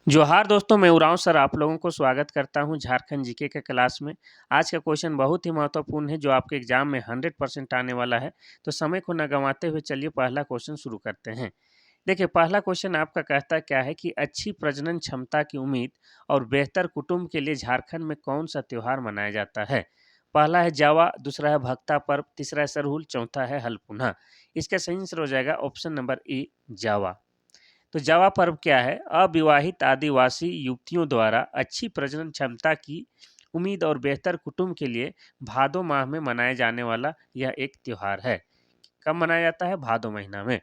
जोहार दोस्तों, मैं उरांव सर आप लोगों को स्वागत करता हूं झारखंड जीके के क्लास में। आज का क्वेश्चन बहुत ही महत्वपूर्ण है जो आपके एग्जाम में 100% आने वाला है। तो समय को न गंवाते हुए चलिए पहला क्वेश्चन शुरू करते हैं। देखिए, पहला क्वेश्चन आपका कहता क्या है कि अच्छी प्रजनन क्षमता की उम्मीद और बेहतर कुटुंब के लिए झारखंड में कौन सा त्योहार मनाया जाता है। पहला है जावा, दूसरा है भक्ता पर्व, तीसरा है सरहुल, चौथा है हलपुना। इसका सही आंसर हो जाएगा ऑप्शन नंबर ए, जावा। तो जावा पर्व क्या है? अविवाहित आदिवासी युवतियों द्वारा अच्छी प्रजनन क्षमता की उम्मीद और बेहतर कुटुंब के लिए भादो माह में मनाए जाने वाला यह एक त्योहार है। कब मनाया जाता है? भादो महीना में।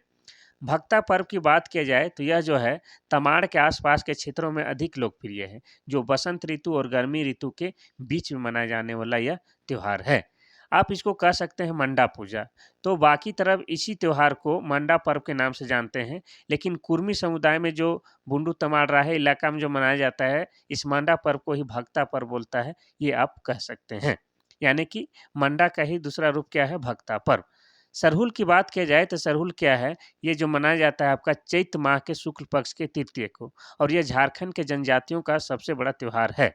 भक्ता पर्व की बात किया जाए तो यह जो है तमाड़ के आसपास के क्षेत्रों में अधिक लोकप्रिय है, जो बसंत ऋतु और गर्मी ऋतु के बीच में मनाया जाने वाला यह त्योहार है। आप इसको कह सकते हैं मंडा पूजा। तो बाकी तरफ इसी त्योहार को मंडा पर्व के नाम से जानते हैं, लेकिन कुर्मी समुदाय में जो बुंडू तमाड़ राहे इलाका में जो मनाया जाता है, इस मंडा पर्व को ही भक्ता पर्व बोलता है, ये आप कह सकते हैं। यानी कि मंडा का ही दूसरा रूप क्या है? भक्ता पर्व। सरहुल की बात किया जाए तो सरहुल क्या है? ये जो मनाया जाता है आपका चैत माह के शुक्ल पक्ष के तृतीय को, और ये झारखंड के जनजातियों का सबसे बड़ा त्योहार है।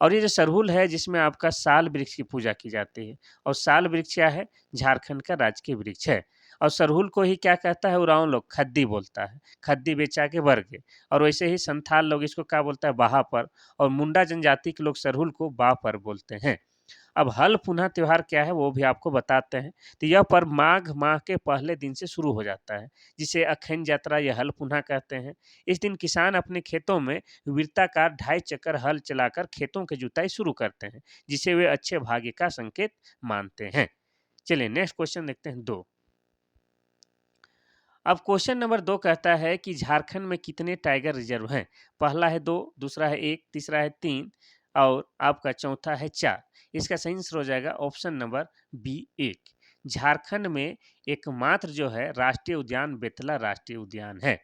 और ये जो सरहुल है जिसमें आपका साल वृक्ष की पूजा की जाती है, और साल वृक्ष क्या है? झारखंड का राजकीय वृक्ष है। और सरहुल को ही क्या कहता है? उरांव लोग खद्दी बोलता है, खद्दी बेचा के वर्ग। और वैसे ही संथाल लोग इसको क्या बोलता है? बाहा पर। और मुंडा जनजाति के लोग सरहुल को बा पर बोलते हैं। अब हल पुनः त्योहार क्या है वो भी आपको बताते हैं। तो यह पर्व माघ माह के पहले दिन से शुरू हो जाता है, जिसे अखैन यात्रा या हल पुनः कहते हैं। इस दिन किसान अपने खेतों में वृत्ताकार 2.5 चक्कर हल चलाकर खेतों की जुताई शुरू करते हैं, जिसे वे अच्छे भाग्य का संकेत मानते हैं। चलिए नेक्स्ट क्वेश्चन देखते हैं दो। अब क्वेश्चन नंबर 2 कहता है कि झारखंड में कितने टाइगर रिजर्व हैं? पहला है 2, दूसरा है 1, तीसरा है 3 और आपका चौथा है 4। इसका सही आंसर हो जाएगा ऑप्शन नंबर बी, 1। झारखंड में एकमात्र जो है राष्ट्रीय उद्यान बेतला राष्ट्रीय उद्यान है।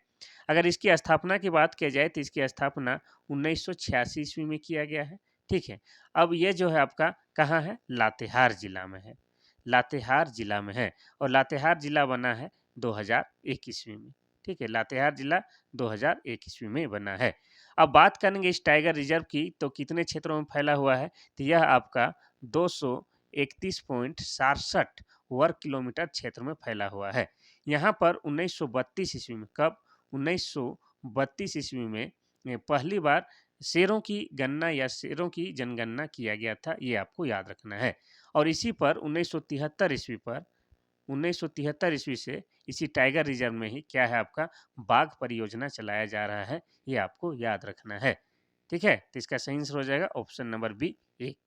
अगर इसकी स्थापना की बात की जाए तो इसकी स्थापना 1986 ईस्वी में किया गया है। ठीक है। अब ये जो है आपका कहाँ है? लातेहार जिला में है। लातेहार जिला में है। और लातेहार जिला बना है 2001 ईस्वी में। ठीक है, लातेहार जिला 2001 ईस्वी में बना है। अब बात करेंगे इस टाइगर रिजर्व की, तो कितने क्षेत्रों में फैला हुआ है? तो यह आपका 231.67 वर्ग किलोमीटर क्षेत्र में फैला हुआ है। यहाँ पर 1932 ईस्वी में, कब? 1932 ईस्वी में पहली बार शेरों की गणना या शेरों की जनगणना किया गया था, ये आपको याद रखना है। और इसी पर 1973 ईस्वी से इसी टाइगर रिजर्व में ही क्या है आपका बाघ परियोजना चलाया जा रहा है, ये आपको याद रखना है। ठीक है, तो इसका सही आंसर हो जाएगा ऑप्शन नंबर बी, 1।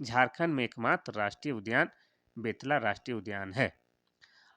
झारखंड में एकमात्र राष्ट्रीय उद्यान बेतला राष्ट्रीय उद्यान है।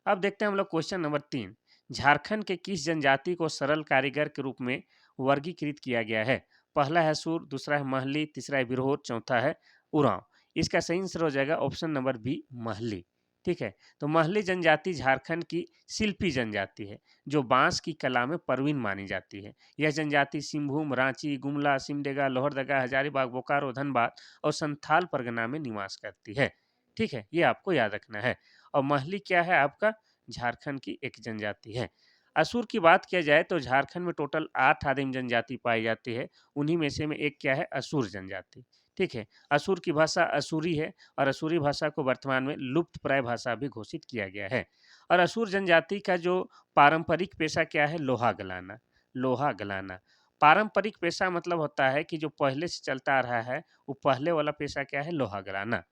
अब देखते हैं हम लोग क्वेश्चन नंबर 3। झारखंड के किस जनजाति को सरल कारीगर के रूप में वर्गीकृत किया गया है? पहला है सूर, दूसरा है महली, तीसरा है बिरहोर, चौथा है उरांव। इसका सही आंसर हो जाएगा ऑप्शन नंबर बी, महली। ठीक है। तो महली जनजाति झारखंड की शिल्पी जनजाति है, जो बांस की कला में परवीन मानी जाती है। यह जनजाति सिंहभूम, रांची, गुमला, सिमडेगा, लोहरदगा, हजारीबाग, बोकारो, धनबाद और संथाल परगना में निवास करती है। ठीक है, ये आपको याद रखना है। और महली क्या है आपका? झारखंड की एक जनजाति है। असुर की बात किया जाए तो झारखंड में टोटल 8 आदिम जनजाति पाई जाती है। उन्हीं में से में एक क्या है? असुर जनजाति। ठीक है। असुर की भाषा असुरी है, और असुरी भाषा को वर्तमान में लुप्त प्राय भाषा भी घोषित किया गया है। और असुर जनजाति का जो पारंपरिक पेशा क्या है? लोहा गलाना। लोहा गलाना पारंपरिक पेशा मतलब होता है कि जो पहले से चलता आ रहा है, वो पहले वाला पेशा क्या है? लोहा गलाना।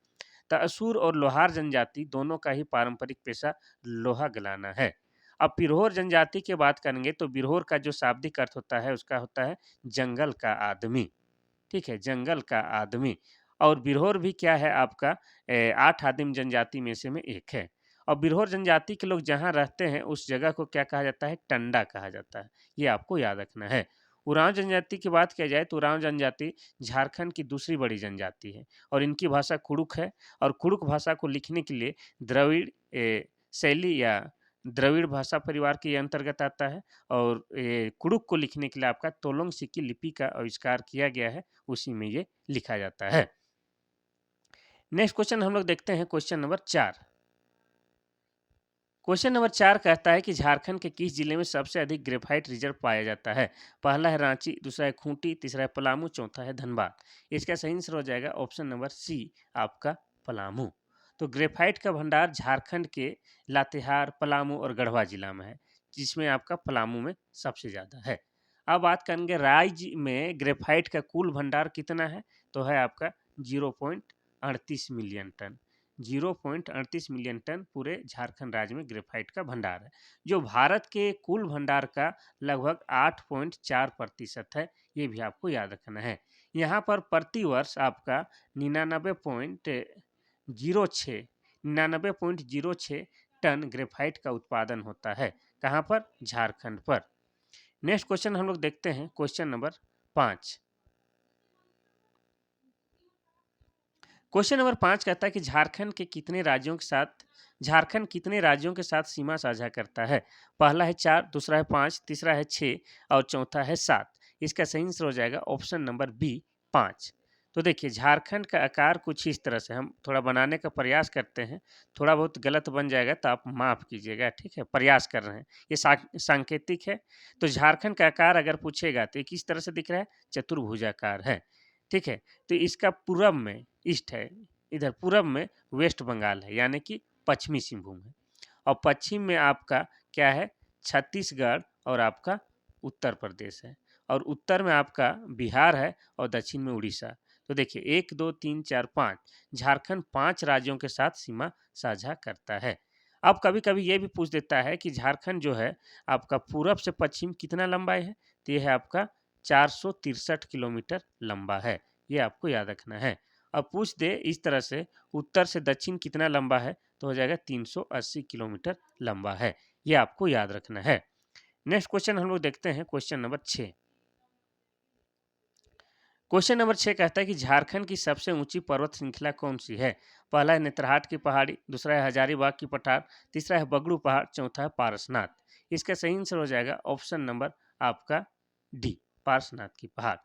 तो असुर और लोहार जनजाति दोनों का ही पारंपरिक पेशा लोहा गलाना है। अब बिरहोर जनजाति की बात करेंगे तो बिरहोर का जो शाब्दिक अर्थ होता है उसका होता है जंगल का आदमी। ठीक है, जंगल का आदमी। और बिरहोर भी क्या है आपका? 8 आदिम जनजाति में से में एक है। और बिरहोर जनजाति के लोग जहाँ रहते हैं उस जगह को क्या कहा जाता है? टंडा कहा जाता है। ये आपको याद रखना है। उरांव जनजाति की बात किया जाए तो उरांव जनजाति झारखंड की दूसरी बड़ी जनजाति है, और इनकी भाषा कुड़ुक है। और कुड़ुक भाषा को लिखने के लिए द्रविड़ शैली या द्रविड़ भाषा परिवार के अंतर्गत आता है। और कुड़ुक को लिखने के लिए आपका तोलोंग सिक्की लिपि का आविष्कार किया गया है, उसी में ये लिखा जाता है। नेक्स्ट क्वेश्चन हम लोग देखते हैं क्वेश्चन नंबर 4। क्वेश्चन नंबर 4 कहता है कि झारखंड के किस जिले में सबसे अधिक ग्रेफाइट रिजर्व पाया जाता है? पहला है रांची, दूसरा है खूंटी, तीसरा है पलामू, चौथा है धनबाद। इसका सही आंसर हो जाएगा ऑप्शन नंबर सी, आपका पलामू। तो ग्रेफाइट का भंडार झारखंड के लातेहार, पलामू और गढ़वा जिला में है, जिसमें आपका पलामू में सबसे ज़्यादा है। अब बात करेंगे राज्य में ग्रेफाइट का कुल भंडार कितना है, तो है आपका 0.38 मिलियन टन। 0.38 मिलियन टन पूरे झारखंड राज्य में ग्रेफाइट का भंडार है, जो भारत के कुल भंडार का लगभग 8.4% है। ये भी आपको याद रखना है। यहाँ पर प्रति वर्ष आपका 99.06 टन ग्रेफाइट का उत्पादन होता है। कहाँ पर? झारखंड पर। नेक्स्ट क्वेश्चन हम लोग देखते हैं, क्वेश्चन नंबर 5। क्वेश्चन नंबर 5 कहता है कि झारखंड कितने राज्यों के साथ सीमा साझा करता है? पहला है 4, दूसरा है 5, तीसरा है 6 और चौथा है 7। इसका सही आंसर हो जाएगा ऑप्शन नंबर बी, 5। तो देखिए, झारखंड का आकार कुछ इस तरह से, हम थोड़ा बनाने का प्रयास करते हैं, थोड़ा बहुत गलत बन जाएगा तो आप माफ़ कीजिएगा, ठीक है? प्रयास कर रहे हैं, ये सांकेतिक है। तो झारखंड का आकार अगर पूछेगा तो ये किस तरह से दिख रहा है? चतुर्भुजाकार है, ठीक है? तो इसका पूरब में ईस्ट है, इधर पूरब में वेस्ट बंगाल है, यानी कि पश्चिमी सिंहभूम है, और पश्चिम में आपका क्या है? छत्तीसगढ़ और आपका उत्तर प्रदेश है, और उत्तर में आपका बिहार है, और दक्षिण में उड़ीसा। तो देखिए, 1 2 3 4 5, झारखंड 5 राज्यों के साथ सीमा साझा करता है। अब कभी कभी ये भी पूछ देता है कि झारखंड जो है आपका पूरब से पश्चिम कितना लंबाई है, तो ये है आपका 463 किलोमीटर लंबा है। ये आपको याद रखना है। अब पूछ दे इस तरह से, उत्तर से दक्षिण कितना लंबा है, तो हो जाएगा 380 किलोमीटर लंबा है। ये आपको याद रखना है। नेक्स्ट क्वेश्चन हम लोग देखते हैं, क्वेश्चन नंबर 6। क्वेश्चन नंबर 6 कहता है कि झारखंड की सबसे ऊंची पर्वत श्रृंखला कौन सी है? पहला है नेतरहाट की पहाड़ी, दूसरा है हजारीबाग की पठार, तीसरा है बगड़ू पहाड़, चौथा है पारसनाथ। इसका सही आंसर हो जाएगा ऑप्शन नंबर आपका डी, पारसनाथ की पहाड़।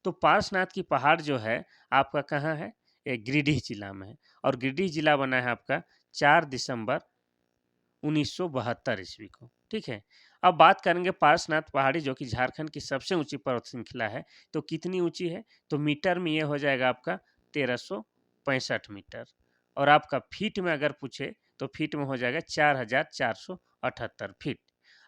तो पारसनाथ की पहाड़ जो है आपका कहाँ है? ये गिरिडीह जिला में है, और गिरिडीह जिला बना है आपका 4 दिसंबर 1972 ईस्वी को, ठीक है? अब बात करेंगे पारसनाथ पहाड़ी, जो कि झारखंड की सबसे ऊंची पर्वत श्रृंखला है, तो कितनी ऊंची है? तो मीटर में ये हो जाएगा आपका 1365 मीटर, और आपका फीट में अगर पूछे तो फीट में हो जाएगा 4478 फीट।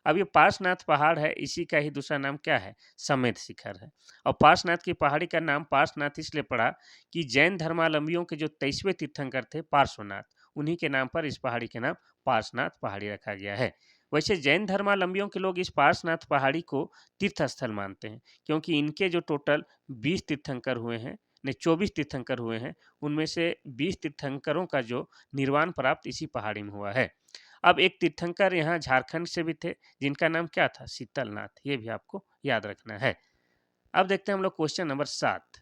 अब ये पार्श्वनाथ पहाड़ है, इसी का ही दूसरा नाम क्या है? समेत शिखर है। और पार्श्वनाथ की पहाड़ी का नाम पार्श्वनाथ इसलिए पड़ा कि जैन धर्मावलंबियों के जो 23वें तीर्थंकर थे पार्श्वनाथ, उन्हीं के नाम पर इस पहाड़ी के नाम पार्श्वनाथ पहाड़ी रखा गया है। वैसे जैन धर्मावलंबियों के लोग इस पार्श्वनाथ पहाड़ी को तीर्थ स्थल मानते हैं, क्योंकि इनके जो टोटल 20 तीर्थंकर हुए हैं, नहीं 24 तीर्थंकर हुए हैं, उनमें से 20 तीर्थंकरों का जो निर्वाण प्राप्त इसी पहाड़ी में हुआ है। अब एक तीर्थंकर यहाँ झारखंड से भी थे, जिनका नाम क्या था? शीतलनाथ। ये भी आपको याद रखना है। अब देखते हैं हम लोग क्वेश्चन नंबर 7।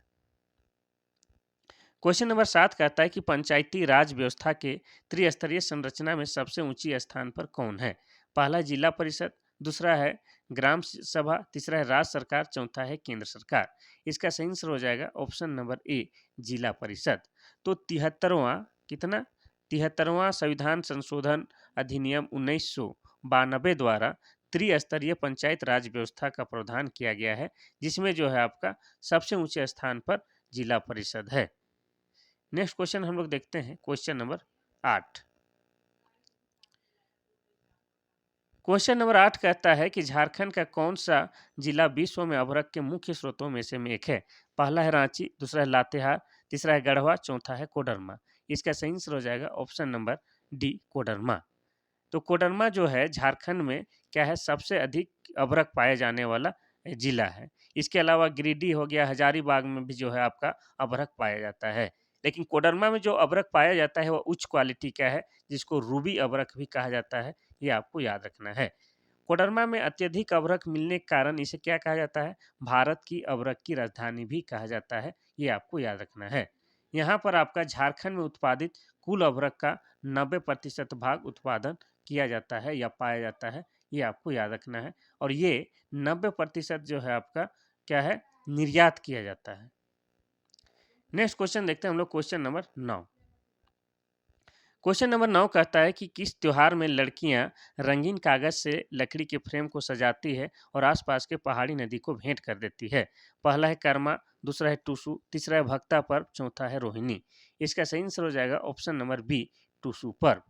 क्वेश्चन नंबर 7 कहता है कि पंचायती राज व्यवस्था के त्रिस्तरीय संरचना में सबसे ऊंची स्थान पर कौन है? पहला जिला परिषद, दूसरा है ग्राम सभा, तीसरा है राज्य सरकार, चौथा है केंद्र सरकार। इसका सही आंसर हो जाएगा ऑप्शन नंबर ए, जिला परिषद। तो 73वां कितना 73वां संविधान संशोधन अधिनियम 1992 द्वारा त्रिस्तरीय पंचायत राज व्यवस्था का प्रावधान किया गया है, जिसमें जो है आपका सबसे ऊंचे स्थान पर जिला परिषद है। नेक्स्ट क्वेश्चन हम लोग देखते हैं, क्वेश्चन नंबर 8। क्वेश्चन नंबर 8 कहता है कि झारखंड का कौन सा जिला विश्व में अभ्रक के मुख्य स्रोतों में से एक है? पहला है रांची, दूसरा है लातेहार, तीसरा है गढ़वा, चौथा है कोडरमा। इसका सही आंसर हो जाएगा ऑप्शन नंबर डी, कोडरमा। तो कोडरमा जो है झारखंड में क्या है? सबसे अधिक अभ्रक पाए जाने वाला जिला है। इसके अलावा गिरिडीह हो गया, हजारीबाग में भी जो है आपका अभ्रक पाया जाता है। लेकिन कोडरमा में जो अभ्रक पाया जाता है वो उच्च क्वालिटी का है, जिसको रूबी अभ्रक भी कहा जाता है। ये आपको याद रखना है। कोडरमा में अत्यधिक अभ्रक मिलने के कारण इसे क्या कहा जाता है? भारत की अभ्रक की राजधानी भी कहा जाता है। ये आपको याद रखना है। यहाँ पर आपका झारखंड में उत्पादित कुल अभ्रक का 90% भाग उत्पादन किया जाता है या पाया जाता है। ये आपको याद रखना है, और ये 90% जो है आपका क्या है? निर्यात किया जाता है। नेक्स्ट क्वेश्चन देखते हैं हम लोग, क्वेश्चन नंबर 9। क्वेश्चन नंबर 9 कहता है कि किस त्योहार में लड़कियां रंगीन कागज से लकड़ी के फ्रेम को सजाती है और आसपास के पहाड़ी नदी को भेंट कर देती है। पहला है कर्मा, दूसरा है टुसु, तीसरा है भक्ता पर्व, चौथा है रोहिणी। इसका सही आंसर हो जाएगा ऑप्शन नंबर बी, टुसु पर्व।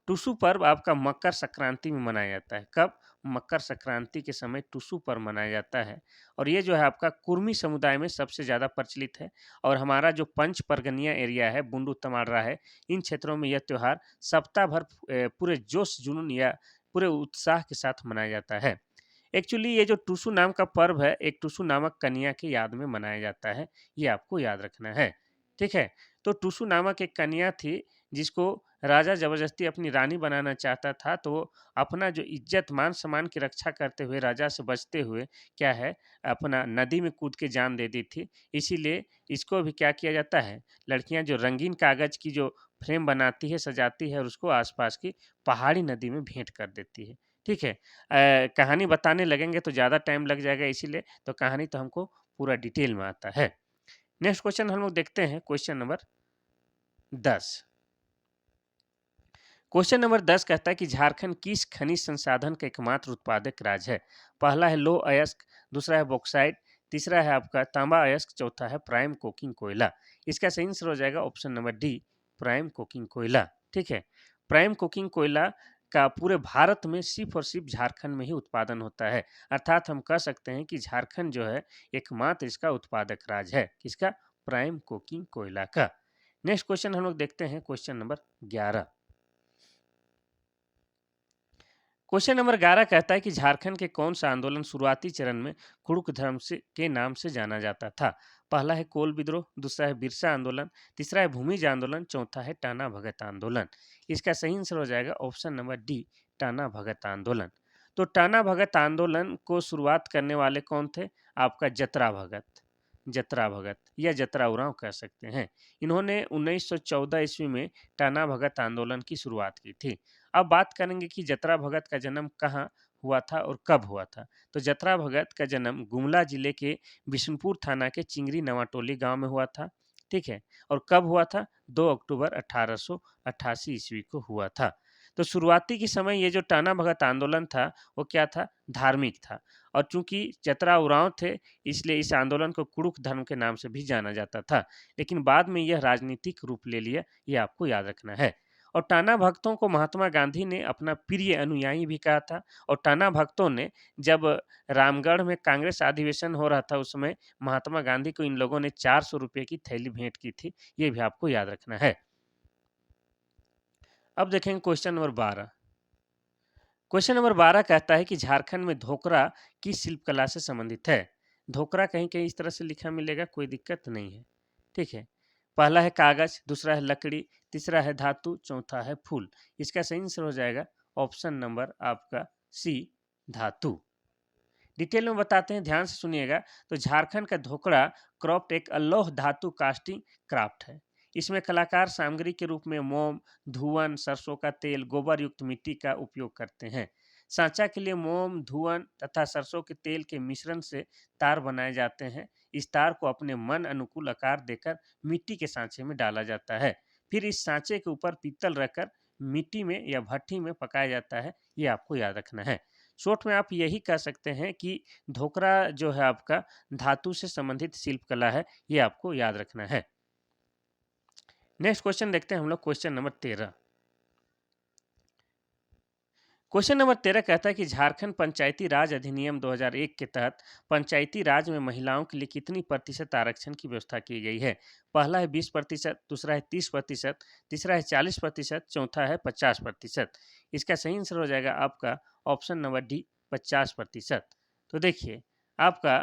टुसु पर्व आपका मकर संक्रांति में मनाया जाता है। कब? मकर संक्रांति के समय टुसु पर्व मनाया जाता है और ये जो है आपका कुर्मी समुदाय में सबसे ज़्यादा प्रचलित है। और हमारा जो पंच परगनिया एरिया है, बुंडू तमाड़ा है, इन क्षेत्रों में यह त्योहार सप्ताह भर पूरे जोश जुनून या पूरे उत्साह के साथ मनाया जाता है। एक्चुअली ये जो टुसु नाम का पर्व है, एक टुसु नामक कन्या की याद में मनाया जाता है, ये आपको याद रखना है। ठीक है? तो टुसु नामक एक कन्या थी, जिसको राजा ज़बरदस्ती अपनी रानी बनाना चाहता था, तो वो अपना जो इज़्ज़त, मान-सम्मान की रक्षा करते हुए, राजा से बचते हुए क्या है, अपना नदी में कूद के जान दे दी थी। इसीलिए इसको भी क्या किया जाता है, लड़कियाँ जो रंगीन कागज़ की जो फ्रेम बनाती है, सजाती है और उसको आस-पास की पहाड़ी नदी में भेंट कर देती है। ठीक है? कहानी बताने लगेंगे तो ज़्यादा टाइम लग जाएगा, इसीलिए तो कहानी तो हमको पूरा डिटेल में आता है। नेक्स्ट क्वेश्चन हम लोग देखते हैं, क्वेश्चन नंबर 10। क्वेश्चन नंबर 10 कहता है कि झारखंड किस खनिज संसाधन का एकमात्र उत्पादक राज्य है? पहला है लौह अयस्क, दूसरा है बॉक्साइट, तीसरा है आपका तांबा अयस्क, चौथा है प्राइम कोकिंग कोयला। इसका सही आंसर हो जाएगा option number D, prime coking कोयला। ठीक है? प्राइम कोकिंग कोयला का पूरे भारत में सिर्फ और सिर्फ झारखंड में ही उत्पादन होता है। अर्थात हम कह सकते हैं कि झारखंड जो है एकमात्र इसका उत्पादक राज्य है। किसका? प्राइम कोकिंग कोयला का। नेक्स्ट क्वेश्चन हम लोग देखते हैं, क्वेश्चन नंबर 11। क्वेश्चन नंबर 11 कहता है कि झारखंड के कौन सा आंदोलन शुरुआती चरण में कुड़ुक धर्म से के नाम से जाना जाता था? पहला है कोल विद्रोह, दूसरा है बिरसा आंदोलन, तीसरा है भूमिज आंदोलन, चौथा है टाना भगत आंदोलन। इसका सही आंसर हो जाएगा option number D, Tana Bhagat आंदोलन। तो टाना भगत आंदोलन को शुरुआत करने वाले कौन थे? आपका जतरा भगत, जतरा भगत या जतरा उरांव कह सकते हैं। इन्होंने 1914 ईस्वी में टाना भगत आंदोलन की शुरुआत की थी। अब बात करेंगे कि जतरा भगत का जन्म कहाँ हुआ था और कब हुआ था। तो जतरा भगत का जन्म गुमला जिले के बिशुनपुर थाना के चिंगरी नवाटोली गांव में हुआ था। ठीक है? और कब हुआ था? 2 अक्टूबर 1888 ईस्वी को हुआ था। तो शुरुआती के समय ये जो टाना भगत आंदोलन था, वो क्या था? धार्मिक था। और चूंकि जतरा उरांव थे, इसलिए इस आंदोलन को कुड़ुक धर्म के नाम से भी जाना जाता था। लेकिन बाद में यह राजनीतिक रूप ले लिया, ये आपको याद रखना है। और टाना भक्तों को महात्मा गांधी ने अपना प्रिय अनुयायी भी कहा था। और टाना भक्तों ने जब रामगढ़ में कांग्रेस अधिवेशन हो रहा था, उस समय महात्मा गांधी को इन लोगों ने 400 रुपये की थैली भेंट की थी। ये भी आपको याद रखना है। अब देखेंगे क्वेश्चन नंबर 12। क्वेश्चन नंबर 12 कहता है कि झारखंड में धोकरा किस शिल्पकला से संबंधित है? धोकरा कहीं कहीं इस तरह से लिखा मिलेगा, कोई दिक्कत नहीं है। ठीक है? पहला है कागज, दूसरा है लकड़ी, तीसरा है धातु, चौथा है फूल। इसका सही आंसर हो जाएगा ऑप्शन नंबर आपका सी, धातु। डिटेल में बताते हैं, ध्यान से सुनिएगा। तो झारखंड का धोकड़ा क्रॉफ्ट एक अल्लोह धातु कास्टिंग क्राफ्ट है। इसमें कलाकार सामग्री के रूप में मोम, धुआं, सरसों का तेल, गोबर युक्त मिट्टी का उपयोग करते हैं। सांचा के लिए मोम, धुआं तथा सरसों के तेल के मिश्रण से तार बनाए जाते हैं। इस तार को अपने मन अनुकूल आकार देकर मिट्टी के सांचे में डाला जाता है। फिर इस सांचे के ऊपर पीतल रखकर मिट्टी में या भट्टी में पकाया जाता है। ये आपको याद रखना है। शॉर्ट में आप यही कह सकते हैं कि धोकरा जो है आपका धातु से संबंधित शिल्प कला है। ये आपको याद रखना है। नेक्स्ट क्वेश्चन देखते हैं हम लोग, क्वेश्चन नंबर 13। क्वेश्चन नंबर 13 कहता है कि झारखंड पंचायती राज अधिनियम 2001 के तहत पंचायती राज में महिलाओं के लिए कितनी प्रतिशत आरक्षण की व्यवस्था की गई है? पहला है 20%, दूसरा है 30%, तीसरा है 40%, चौथा है 50%। इसका सही आंसर हो जाएगा आपका ऑप्शन नंबर डी, 50%। तो देखिए, आपका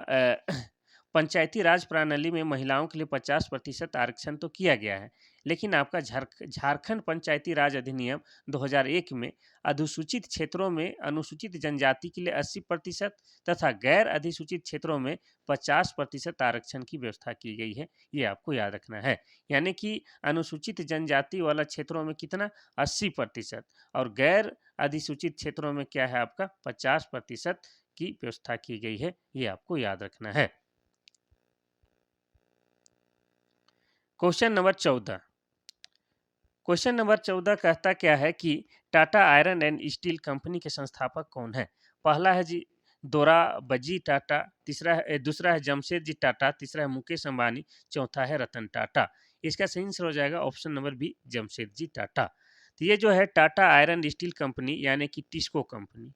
पंचायती राज प्रणाली में महिलाओं के लिए 50% आरक्षण तो किया गया है। लेकिन आपका झारखंड पंचायती राज अधिनियम 2001 में अधिसूचित क्षेत्रों में अनुसूचित जनजाति के लिए 80% तथा गैर अधिसूचित क्षेत्रों में 50% आरक्षण की व्यवस्था की गई है। ये आपको याद रखना है। यानी कि अनुसूचित जनजाति वाला क्षेत्रों में कितना? 80%। और गैर अधिसूचित क्षेत्रों में क्या है आपका? 50% की व्यवस्था की गई है। ये आपको याद रखना है। Question number 14। क्वेश्चन नंबर 14 कहता क्या है कि Tata iron and steel company के संस्थापक कौन है? पहला है जी दोराबजी टाटा, दूसरा है जमशेदजी टाटा, तीसरा है मुकेश अंबानी, चौथा है रतन टाटा। इसका सही आंसर हो जाएगा option number B Jamshedji Tata. तो ये जो है टाटा आयरन स्टील कंपनी यानी कि टिस्को कंपनी,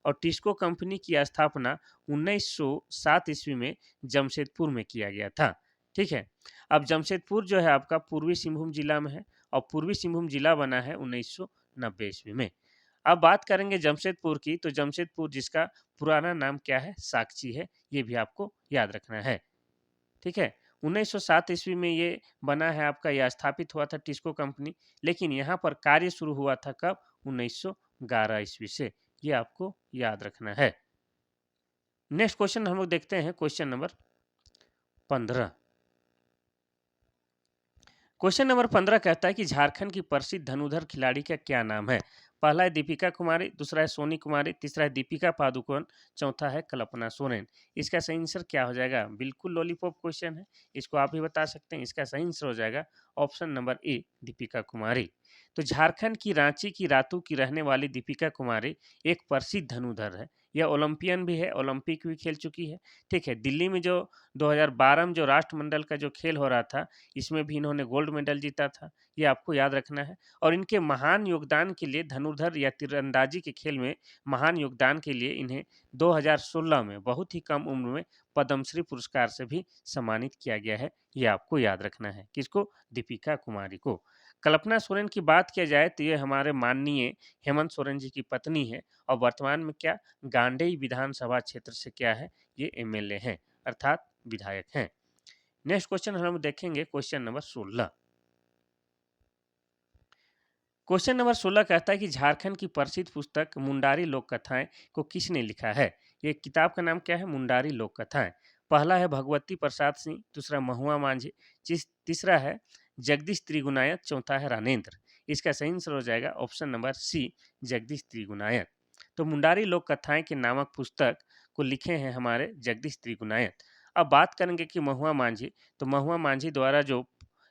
और टिस्को कंपनी की स्थापना 1907 ईस्वी में जमशेदपुर में किया गया था। ठीक है। अब जमशेदपुर जो है आपका पूर्वी सिंहभूम जिला में है, और पूर्वी सिंहभूम जिला बना है 1990 ईस्वी में। अब बात करेंगे जमशेदपुर की, तो जमशेदपुर जिसका पुराना नाम क्या है? साकची है। ये भी आपको याद रखना है। ठीक है। 1907 ईस्वी में ये बना है आपका, यह स्थापित हुआ था टिस्को कंपनी, लेकिन यहाँ पर कार्य शुरू हुआ था कब? 1911 ईस्वी से। ये आपको याद रखना है। नेक्स्ट क्वेश्चन हम लोग देखते हैं, क्वेश्चन नंबर 15। क्वेश्चन नंबर 15 कहता है कि झारखंड की प्रसिद्ध धनुर्धर खिलाड़ी का क्या नाम है? पहला है दीपिका कुमारी, दूसरा है सोनी कुमारी, तीसरा है दीपिका पादुकोण, चौथा है कल्पना सोरेन। इसका सही आंसर क्या हो जाएगा? बिल्कुल लॉलीपॉप क्वेश्चन है, इसको आप ही बता सकते हैं। इसका सही आंसर हो जाएगा option number A Deepika Kumari. तो झारखंड की रांची की रातू की रहने वाली दीपिका कुमारी एक प्रसिद्ध धनुर्धर है। यह ओलंपियन भी है, ओलंपिक भी खेल चुकी है। ठीक है। दिल्ली में जो 2012 में जो राष्ट्रमंडल का जो खेल हो रहा था, इसमें भी इन्होंने गोल्ड मेडल जीता था। ये आपको याद रखना है। और इनके महान योगदान के लिए, धनुर्धर या तीरंदाजी के खेल में महान योगदान के लिए इन्हें 2016 में बहुत ही कम उम्र में पद्मश्री पुरस्कार से भी सम्मानित किया गया है। ये आपको याद रखना है। किसको? दीपिका कुमारी को। कल्पना सोरेन की बात किया जाए तो ये हमारे माननीय हेमंत सोरेन जी की पत्नी है, और वर्तमान में क्या गांडेय विधानसभा क्षेत्र से क्या है? ये एमएलए हैं, अर्थात विधायक हैं। नेक्स्ट क्वेश्चन हम देखेंगे, क्वेश्चन नंबर 16। क्वेश्चन नंबर 16 कहता है कि झारखंड की प्रसिद्ध पुस्तक मुंडारी लोक कथाएं को किसने लिखा है? ये किताब का नाम क्या है? मुंडारी लोक कथाएं। पहला है भगवती प्रसाद सिंह, दूसरा महुआ मांझी, तीसरा है जगदीश त्रिगुनायत, चौथा है रानेन्द्र। इसका सही आंसर हो जाएगा option number C Jagdish Trigunayat. तो मुंडारी लोक कथाएं के नामक पुस्तक को लिखे हैं हमारे जगदीश त्रिगुनायत। अब बात करेंगे कि महुआ मांझी, तो महुआ मांझी द्वारा जो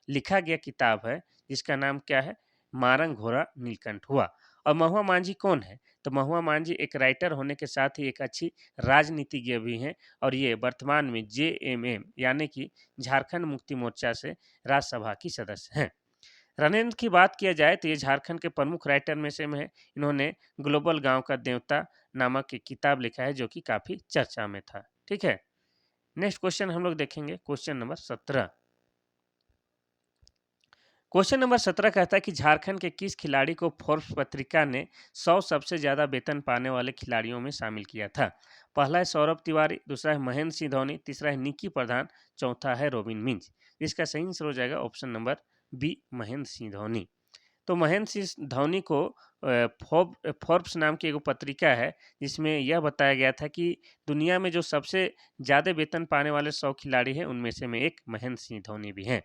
लिखा गया किताब है, जिसका नाम क्या है? मारंग घोड़ा नीलकंठ हुआ। और महुआ मांझी कौन है? तो महुआ मांझी एक राइटर होने के साथ ही एक अच्छी राजनीतिज्ञ भी हैं, और ये वर्तमान में जेएमएम यानी कि झारखंड मुक्ति मोर्चा से राज्यसभा की सदस्य हैं। रणेंद्र की बात किया जाए तो ये झारखंड के प्रमुख राइटर में से है। इन्होंने ग्लोबल गांव का देवता नामक एक किताब लिखा है, जो कि काफी चर्चा में था। ठीक है। नेक्स्ट क्वेश्चन हम लोग देखेंगे, क्वेश्चन नंबर 17। क्वेश्चन नंबर 17 कहता है कि झारखंड के किस खिलाड़ी को फोर्ब्स पत्रिका ने 100 सबसे ज्यादा वेतन पाने वाले खिलाड़ियों में शामिल किया था? पहला है सौरभ तिवारी, दूसरा है महेंद्र सिंह धोनी, तीसरा है निक्की प्रधान, चौथा है रोबिन मिंज। इसका सही आंसर हो जाएगा option number B Mahendra Singh Dhoni. तो महेंद्र सिंह धोनी को फोर्ब्स नाम की एक पत्रिका है, जिसमें यह बताया गया था कि दुनिया में जो सबसे ज़्यादा वेतन पाने वाले 100 खिलाड़ी हैं, उनमें से में एक महेंद्र सिंह धोनी भी हैं।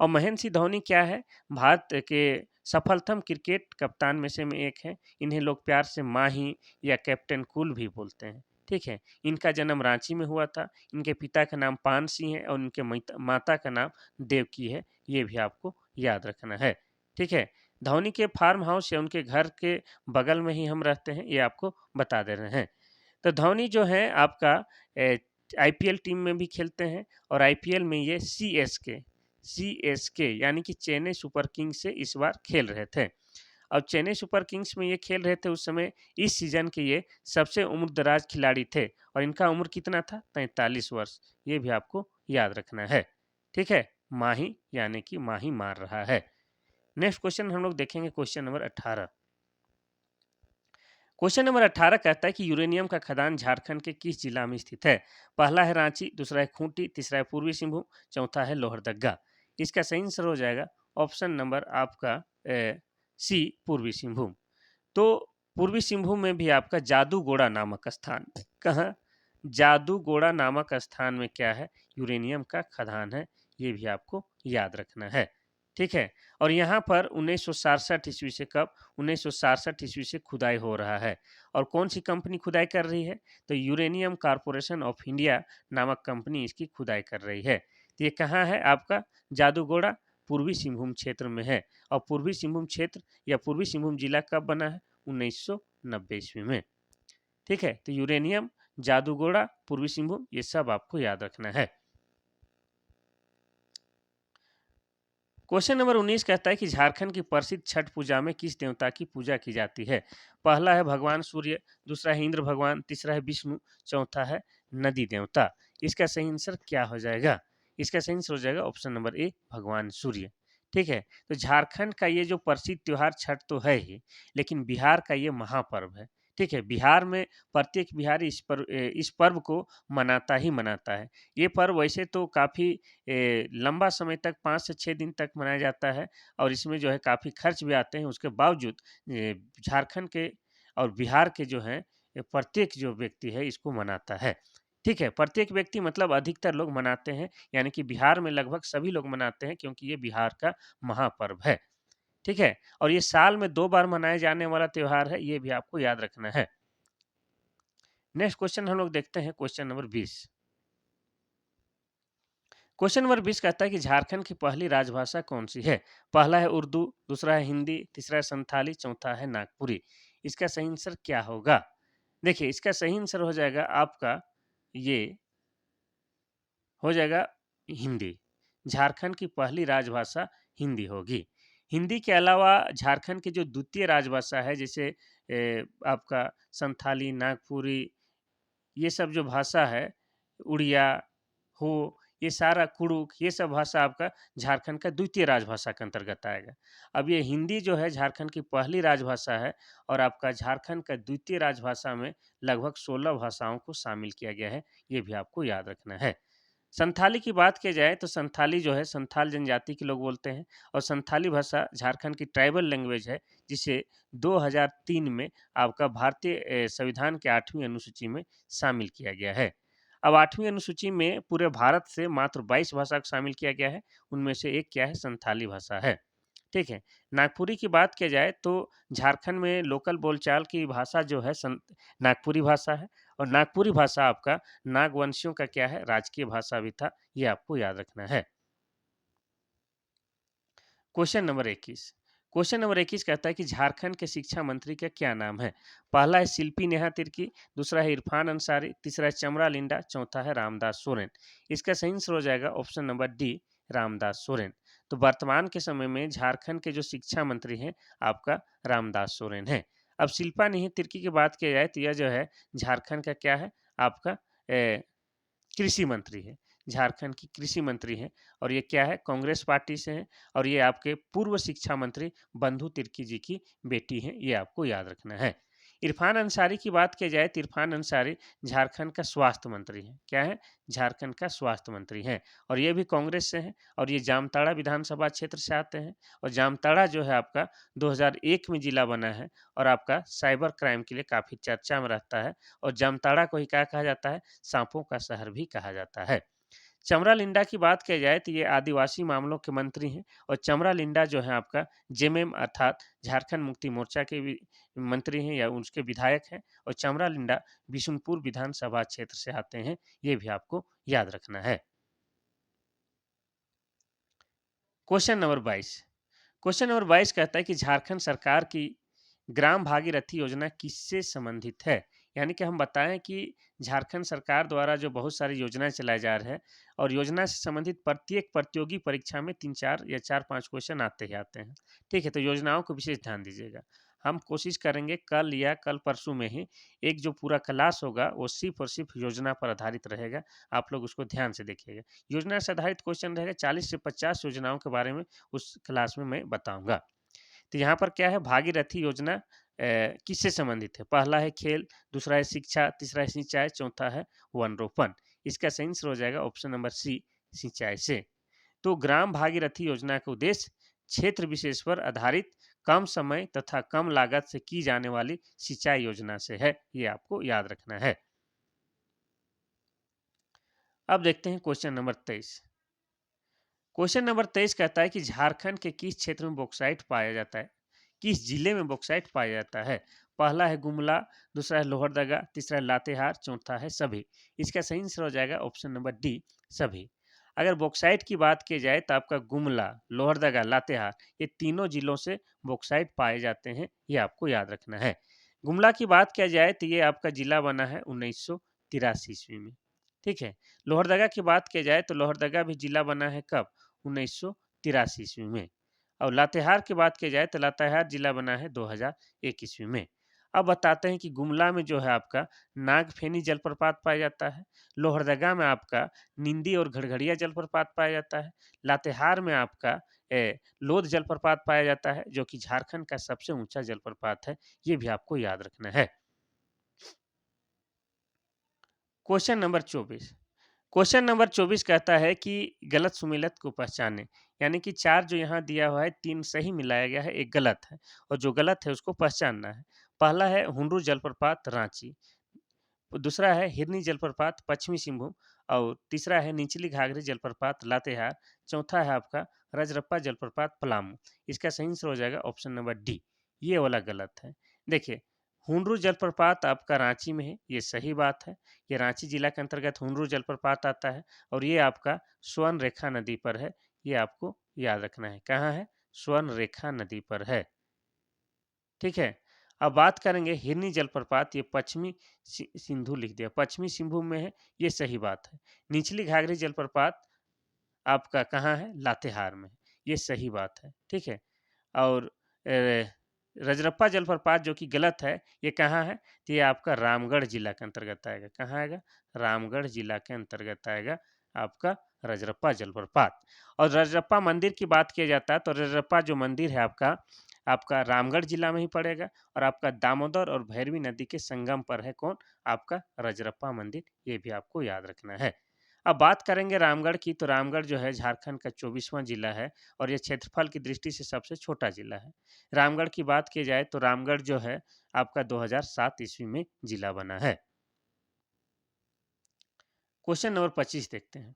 और महेंद्र सिंह धोनी क्या है? भारत के सफलतम क्रिकेट कप्तान में से में एक है। इन्हें लोग प्यार से माही या कैप्टन कूल भी बोलते हैं। ठीक है। इनका जन्म रांची में हुआ था। इनके पिता का नाम पान सिंह है, और इनके माता का नाम देवकी है। ये भी आपको याद रखना है। ठीक है। धोनी के फार्म हाउस या उनके घर के बगल में ही हम रहते हैं, ये आपको बता दे रहे हैं। तो धोनी जो है आपका आईपीएल टीम में भी खेलते हैं, और आईपीएल में ये सीएसके यानी कि चेन्नई सुपर किंग्स से इस बार खेल रहे थे। अब चेन्नई सुपर किंग्स में ये खेल रहे थे उस समय। इस सीजन के ये सबसे उम्रदराज खिलाड़ी थे, और इनका उम्र कितना था? 43 वर्ष। ये भी आपको याद रखना है। ठीक है। माही यानी कि माही मार रहा है। नेक्स्ट क्वेश्चन हम लोग देखेंगे, क्वेश्चन नंबर 18। क्वेश्चन नंबर 18 कहता है कि यूरेनियम का खदान झारखंड के किस जिला में स्थित है? पहला है रांची, दूसरा है खूंटी, तीसरा है पूर्वी सिंहभूम, चौथा है लोहरदगा। इसका सही आंसर हो जाएगा ऑप्शन नंबर आपका सी पूर्वी सिंहभूम। तो पूर्वी सिंहभूम में भी आपका जादूगोड़ा नामक स्थान, कहाँ? जादूगोड़ा नामक स्थान में क्या है? यूरेनियम का खदान है। ये भी आपको याद रखना है। ठीक है। और यहाँ पर 1967 ईस्वी से, कब? 1967 ईस्वी से खुदाई हो रहा है। और कौन सी कंपनी खुदाई कर रही है? तो यूरेनियम कॉरपोरेशन ऑफ इंडिया नामक कंपनी इसकी खुदाई कर रही है। तो ये कहाँ है आपका? जादूगोड़ा पूर्वी सिंहभूम क्षेत्र में है। और पूर्वी सिंहभूम क्षेत्र या पूर्वी सिंहभूम जिला कब बना है? 1990 ईस्वी में। ठीक है, तो यूरेनियम, जादूगोड़ा, पूर्वी सिंहभूम, ये सब आपको याद रखना है। क्वेश्चन नंबर 19 कहता है कि झारखंड की प्रसिद्ध छठ पूजा में किस देवता की पूजा की जाती है? पहला है भगवान सूर्य, दूसरा है इंद्र भगवान, तीसरा है विष्णु, चौथा है नदी देवता। इसका सही आंसर क्या हो जाएगा? इसका सही आंसर हो जाएगा ऑप्शन नंबर ए, भगवान सूर्य। ठीक है, तो झारखंड का ये जो प्रसिद्ध त्योहार छठ तो है ही, लेकिन बिहार का ये महापर्व है। ठीक है, बिहार में प्रत्येक बिहारी इस पर्व को मनाता ही मनाता है। ये पर्व वैसे तो काफ़ी लंबा समय तक 5 से 6 दिन तक मनाया जाता है और इसमें जो है काफ़ी खर्च भी आते हैं। उसके बावजूद झारखंड के और बिहार के जो हैं प्रत्येक जो व्यक्ति है इसको मनाता है। ठीक है, प्रत्येक व्यक्ति मतलब अधिकतर लोग मनाते हैं, यानी कि बिहार में लगभग सभी लोग मनाते हैं क्योंकि ये बिहार का महापर्व है। ठीक है, और ये साल में 2 बार मनाए जाने वाला त्योहार है, ये भी आपको याद रखना है। नेक्स्ट क्वेश्चन हम लोग देखते हैं, क्वेश्चन नंबर 20। क्वेश्चन नंबर 20 कहता है कि झारखंड की पहली राजभाषा कौन सी है? पहला है उर्दू, दूसरा है हिंदी, तीसरा है संथाली, चौथा है नागपुरी। इसका सही आंसर क्या होगा? देखिए, इसका सही आंसर हो जाएगा आपका, ये हो जाएगा हिंदी। झारखंड की पहली राजभाषा हिंदी होगी। हिंदी के अलावा झारखंड की जो द्वितीय राजभाषा है, जैसे आपका संथाली, नागपुरी, ये सब जो भाषा है, उड़िया, हो, ये सारा कुड़ुक, ये सब भाषा आपका झारखंड का द्वितीय राजभाषा के अंतर्गत आएगा। अब ये हिंदी जो है झारखंड की पहली राजभाषा है और आपका झारखंड का द्वितीय राजभाषा में लगभग 16 भाषाओं को शामिल किया गया है, ये भी आपको याद रखना है। संथाली की बात की जाए तो संथाली जो है संथाल जनजाति के लोग बोलते हैं और संथाली भाषा झारखंड की ट्राइबल लैंग्वेज है, जिसे 2003 में आपका भारतीय संविधान के 8वीं अनुसूची में शामिल किया गया है। अब 8वीं अनुसूची में पूरे भारत से मात्र 22 भाषा को शामिल किया गया है, उनमें से एक क्या है? संथाली भाषा है। ठीक है, नागपुरी की बात की जाए तो झारखंड में लोकल बोलचाल की भाषा जो है नागपुरी भाषा है और नागपुरी भाषा आपका नागवंशियों का क्या है? राजकीय भाषा भी था, ये आपको याद रखना है। Question number 21। क्वेश्चन नंबर 21 कहता है कि झारखंड के शिक्षा मंत्री का क्या नाम है? पहला है शिल्पी नेहा तिर्की, दूसरा है इरफान अंसारी, तीसरा है चमरा लिंडा, चौथा है रामदास सोरेन। इसका सही आंसर हो जाएगा option number D, Ramdas Soren. तो वर्तमान के समय में झारखंड के जो शिक्षा मंत्री हैं आपका रामदास सोरेन है। अब शिल्पा नेहा तिर्की की बात की जाए तो यह जो है झारखंड का क्या है? आपका कृषि मंत्री है। झारखंड की कृषि मंत्री हैं और ये क्या है? कांग्रेस पार्टी से हैं और ये आपके पूर्व शिक्षा मंत्री बंधु तिर्की जी की बेटी हैं, ये आपको याद रखना है। इरफान अंसारी की बात की जाए तो इरफान अंसारी झारखंड का स्वास्थ्य मंत्री हैं। क्या है? झारखंड का स्वास्थ्य मंत्री हैं और ये भी कांग्रेस से हैं और ये जामताड़ा विधानसभा क्षेत्र से आते हैं और जामताड़ा जो है आपका 2001 में जिला बना है और आपका साइबर क्राइम के लिए काफ़ी चर्चा में रहता है और जामताड़ा को ही क्या कहा जाता है? सांपों का शहर भी कहा जाता है। चमरा लिंडा की बात की जाए तो ये आदिवासी मामलों के मंत्री हैं और चमरा लिंडा जो है आपका जेएमएम अर्थात झारखंड मुक्ति मोर्चा के भी मंत्री हैं या उसके विधायक हैं और चमरा लिंडा बिशुनपुर विधानसभा क्षेत्र से आते हैं, ये भी आपको याद रखना है। Question number 22। क्वेश्चन नंबर 22 कहता है कि झारखंड सरकार की ग्राम भागीरथी योजना किससे संबंधित है? यानी कि हम बताएं कि झारखंड सरकार द्वारा जो बहुत सारी योजनाएं चलाए जा रहे हैं और योजना से संबंधित प्रत्येक प्रतियोगी परीक्षा में 3-4 या 4-5 क्वेश्चन आते ही आते हैं। ठीक है, तो योजनाओं को विशेष ध्यान दीजिएगा। हम कोशिश करेंगे कल या कल परसों में ही एक जो पूरा क्लास होगा वो सिर्फ और सिर्फ योजना पर आधारित रहेगा। आप लोग उसको ध्यान से देखिएगा। योजना से आधारित क्वेश्चन रहेगा, 40 से 50 योजनाओं के बारे में उस क्लास में मैं बताऊंगा। तो यहाँ पर क्या है? भागीरथी योजना किससे संबंधित है? पहला है खेल, दूसरा है शिक्षा, तीसरा है सिंचाई, चौथा है वन रोपण। इसका सही आंसर हो जाएगा ऑप्शन नंबर सी, सिंचाई से। तो ग्राम भागीरथी योजना का उद्देश्य क्षेत्र विशेष पर आधारित कम समय तथा कम लागत से की जाने वाली सिंचाई योजना से है, ये आपको याद रखना है। अब देखते हैं क्वेश्चन नंबर 23। क्वेश्चन नंबर 23 कहता है कि झारखंड के किस क्षेत्र में बॉक्साइट पाया जाता है? किस जिले में बॉक्साइट पाया जाता है? पहला है गुमला, दूसरा है लोहरदगा, तीसरा है लातेहार, चौथा है सभी। इसका सही आंसर हो जाएगा ऑप्शन नंबर डी, सभी। अगर बॉक्साइट की बात की जाए तो आपका गुमला, लोहरदगा, लातेहार ये तीनों जिलों से बॉक्साइट पाए जाते हैं, ये आपको याद रखना है। गुमला की बात किया जाए तो ये आपका जिला बना है 1983 ईस्वी में। ठीक है। लोहरदगा की बात की जाए तो लोहरदगा भी जिला बना है कब? 1983 ईस्वी में। और लातेहार की बात की जाए तो लातेहार जिला बना है 2001 ईस्वी में। अब बताते हैं कि गुमला में जो है आपका नागफेनी जलप्रपात पाया जाता है। लोहरदगा में आपका निंदी और घड़घड़िया जलप्रपात पाया जाता है। लातेहार में आपका लोध जलप्रपात पाया जाता है, जो कि झारखंड का सबसे ऊंचा जलप्रपात है। ये भी आपको याद रखना है। Question number 24। क्वेश्चन नंबर 24 कहता है कि गलत सुमेलित को पहचानें। यानी कि 4 जो यहाँ दिया हुआ है, 3 सही मिलाया गया है, 1 गलत है और जो गलत है उसको पहचानना है। पहला है हुंडरू जलप्रपात रांची, दूसरा है हिरनी जलप्रपात पश्चिमी सिंहभूम और तीसरा है निचली घाघरी जलप्रपात लातेहार, चौथा है आपका रजरप्पा जलप्रपात पलामू। इसका सही आंसर हो जाएगा ऑप्शन नंबर डी, ये वाला गलत है। देखिए, हुंडरू जलप्रपात आपका रांची में है, ये सही बात है। ये रांची जिला के अंतर्गत हुंडरू जलप्रपात आता है और ये आपका स्वर्ण रेखा नदी पर है। ये आपको याद रखना है। कहाँ है? स्वर्ण रेखा नदी पर है। ठीक है। अब बात करेंगे हिरनी जलप्रपात, ये पश्चिमी सिंधु लिख दिया, पश्चिमी सिंहभूम में है, ये सही बात है। निचली घाघरी जलप्रपात आपका कहाँ है? लातेहार में, ये सही बात है। ठीक है। और रजरप्पा जलप्रपात जो कि गलत है, ये कहाँ है? तो ये आपका रामगढ़ जिला के अंतर्गत आएगा। कहाँ आएगा? रामगढ़ जिला के अंतर्गत आएगा आपका रजरप्पा जलप्रपात। और रजरप्पा मंदिर की बात किया जाता है तो रजरप्पा जो मंदिर है आपका आपका रामगढ़ जिला में ही पड़ेगा और आपका दामोदर और भैरवी नदी के संगम पर है कौन? आपका रजरप्पा मंदिर। ये भी आपको याद रखना है। अब बात करेंगे रामगढ़ की, तो रामगढ़ जो है झारखंड का 24वां जिला है और ये क्षेत्रफल की दृष्टि से सबसे छोटा जिला है। रामगढ़ की बात की जाए तो रामगढ़ जो है आपका 2007 ईस्वी में जिला बना है। क्वेश्चन नंबर 25 देखते हैं।